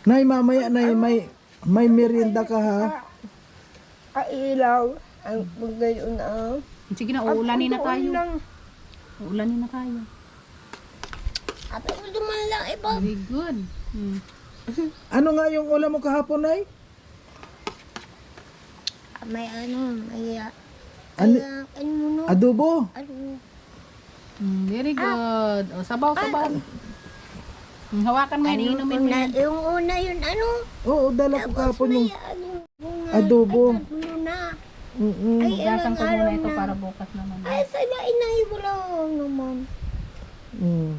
Speaker 1: Nay, mamaya, Nay, may merienda ka, ha?
Speaker 2: Kailaw. Ang paggayon na.
Speaker 3: Sige na, uulanin na tayo. Uulanin na tayo.
Speaker 2: Ate ko duman lang iba.
Speaker 3: Very good.
Speaker 1: Ano nga yung ulam mo kahapon, Nay?
Speaker 2: May ano, may
Speaker 1: Ano?
Speaker 2: ano,
Speaker 1: Adobo.
Speaker 2: ano.
Speaker 3: Very good. O, sabaw. Hawakan mo yan, iinumin mo yan.
Speaker 2: Yung una yun, ano?
Speaker 1: Oo, dala ko kahapon yung...
Speaker 2: May ano, bunga
Speaker 1: Adobo.
Speaker 2: Ano na?
Speaker 1: Mm-mm.
Speaker 3: Hugasan ko muna ito para bukas naman.
Speaker 2: Ay, sana inay mo lang naman.
Speaker 1: Mm.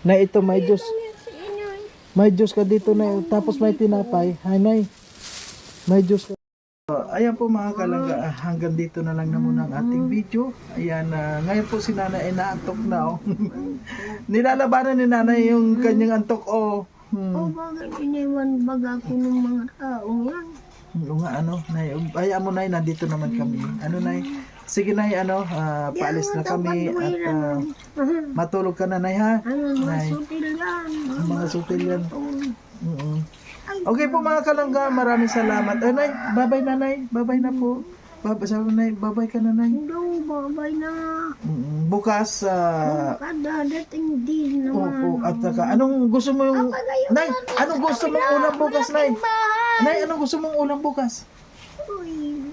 Speaker 1: Na ito may juice.
Speaker 2: Si inay.
Speaker 1: May juice ka dito na. Tapos may tinapay. Hanay. May juice ka. Ayan po mga kalangga, hanggang dito na lang na muna ang ating video. Ayan, ngayon po si nanay ay naantok na. Oh. Nilalabanan ni nanay yung kanyang antok. Oh.
Speaker 2: O bakit iniwan baga ko ng mga taong yan?
Speaker 1: Oo nga, ano, nay, hayaan mo nay, nandito naman kami. Ano nay, sige nay, ano, paalis na kami at matulog ka na nay ha.
Speaker 2: Ano mga
Speaker 1: Nay,
Speaker 2: sutil yan?
Speaker 1: ang mga sutil yan. Okay po mga kalangga, maraming salamat. Ay nay, babay nanay, babay na po. Babay, sabi nay, babay ka na nay.
Speaker 2: Hindi, babay na.
Speaker 1: Bukas,
Speaker 2: Kadadating din naman.
Speaker 1: opo, at saka, anong gusto mo yung, nay, anong gusto mong ulam bukas nay? Nay, anong gusto mong ulam bukas?
Speaker 2: Uy,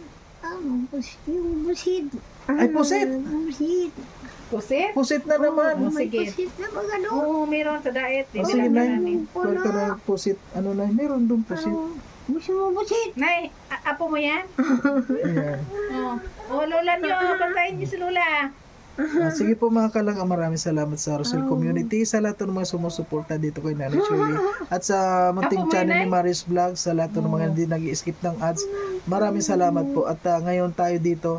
Speaker 2: yung busit.
Speaker 1: Ay, pusit.
Speaker 2: Busit.
Speaker 3: Pusit?
Speaker 1: Pusit na naman.
Speaker 2: May
Speaker 3: Sige.
Speaker 2: busit na baga doon.
Speaker 3: Oo, meron sa diet.
Speaker 1: O sige nay, huwag ka na pusit. Ano nay, meron doon pusit.
Speaker 2: Gusto mo busit?
Speaker 3: Nay, apo mo yan?
Speaker 1: Ayan.
Speaker 3: Oh, lola nyo, bantayin niyo si lola.
Speaker 1: Sige po mga kalangga, maraming salamat sa Rosel Community, sa lahat ng mga sumusuporta dito kay Nanay Shirley, at sa munting
Speaker 3: Ako,
Speaker 1: channel
Speaker 3: Nay.
Speaker 1: ni Marius Vlog, sa lahat ng mga hindi nag-skip ng ads. Maraming salamat po. At ngayon tayo dito,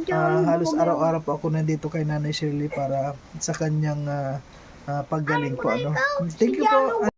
Speaker 1: halos araw-araw po ako nandito kay Nanay Shirley para sa kanyang paggaling po. Ano. Thank you po.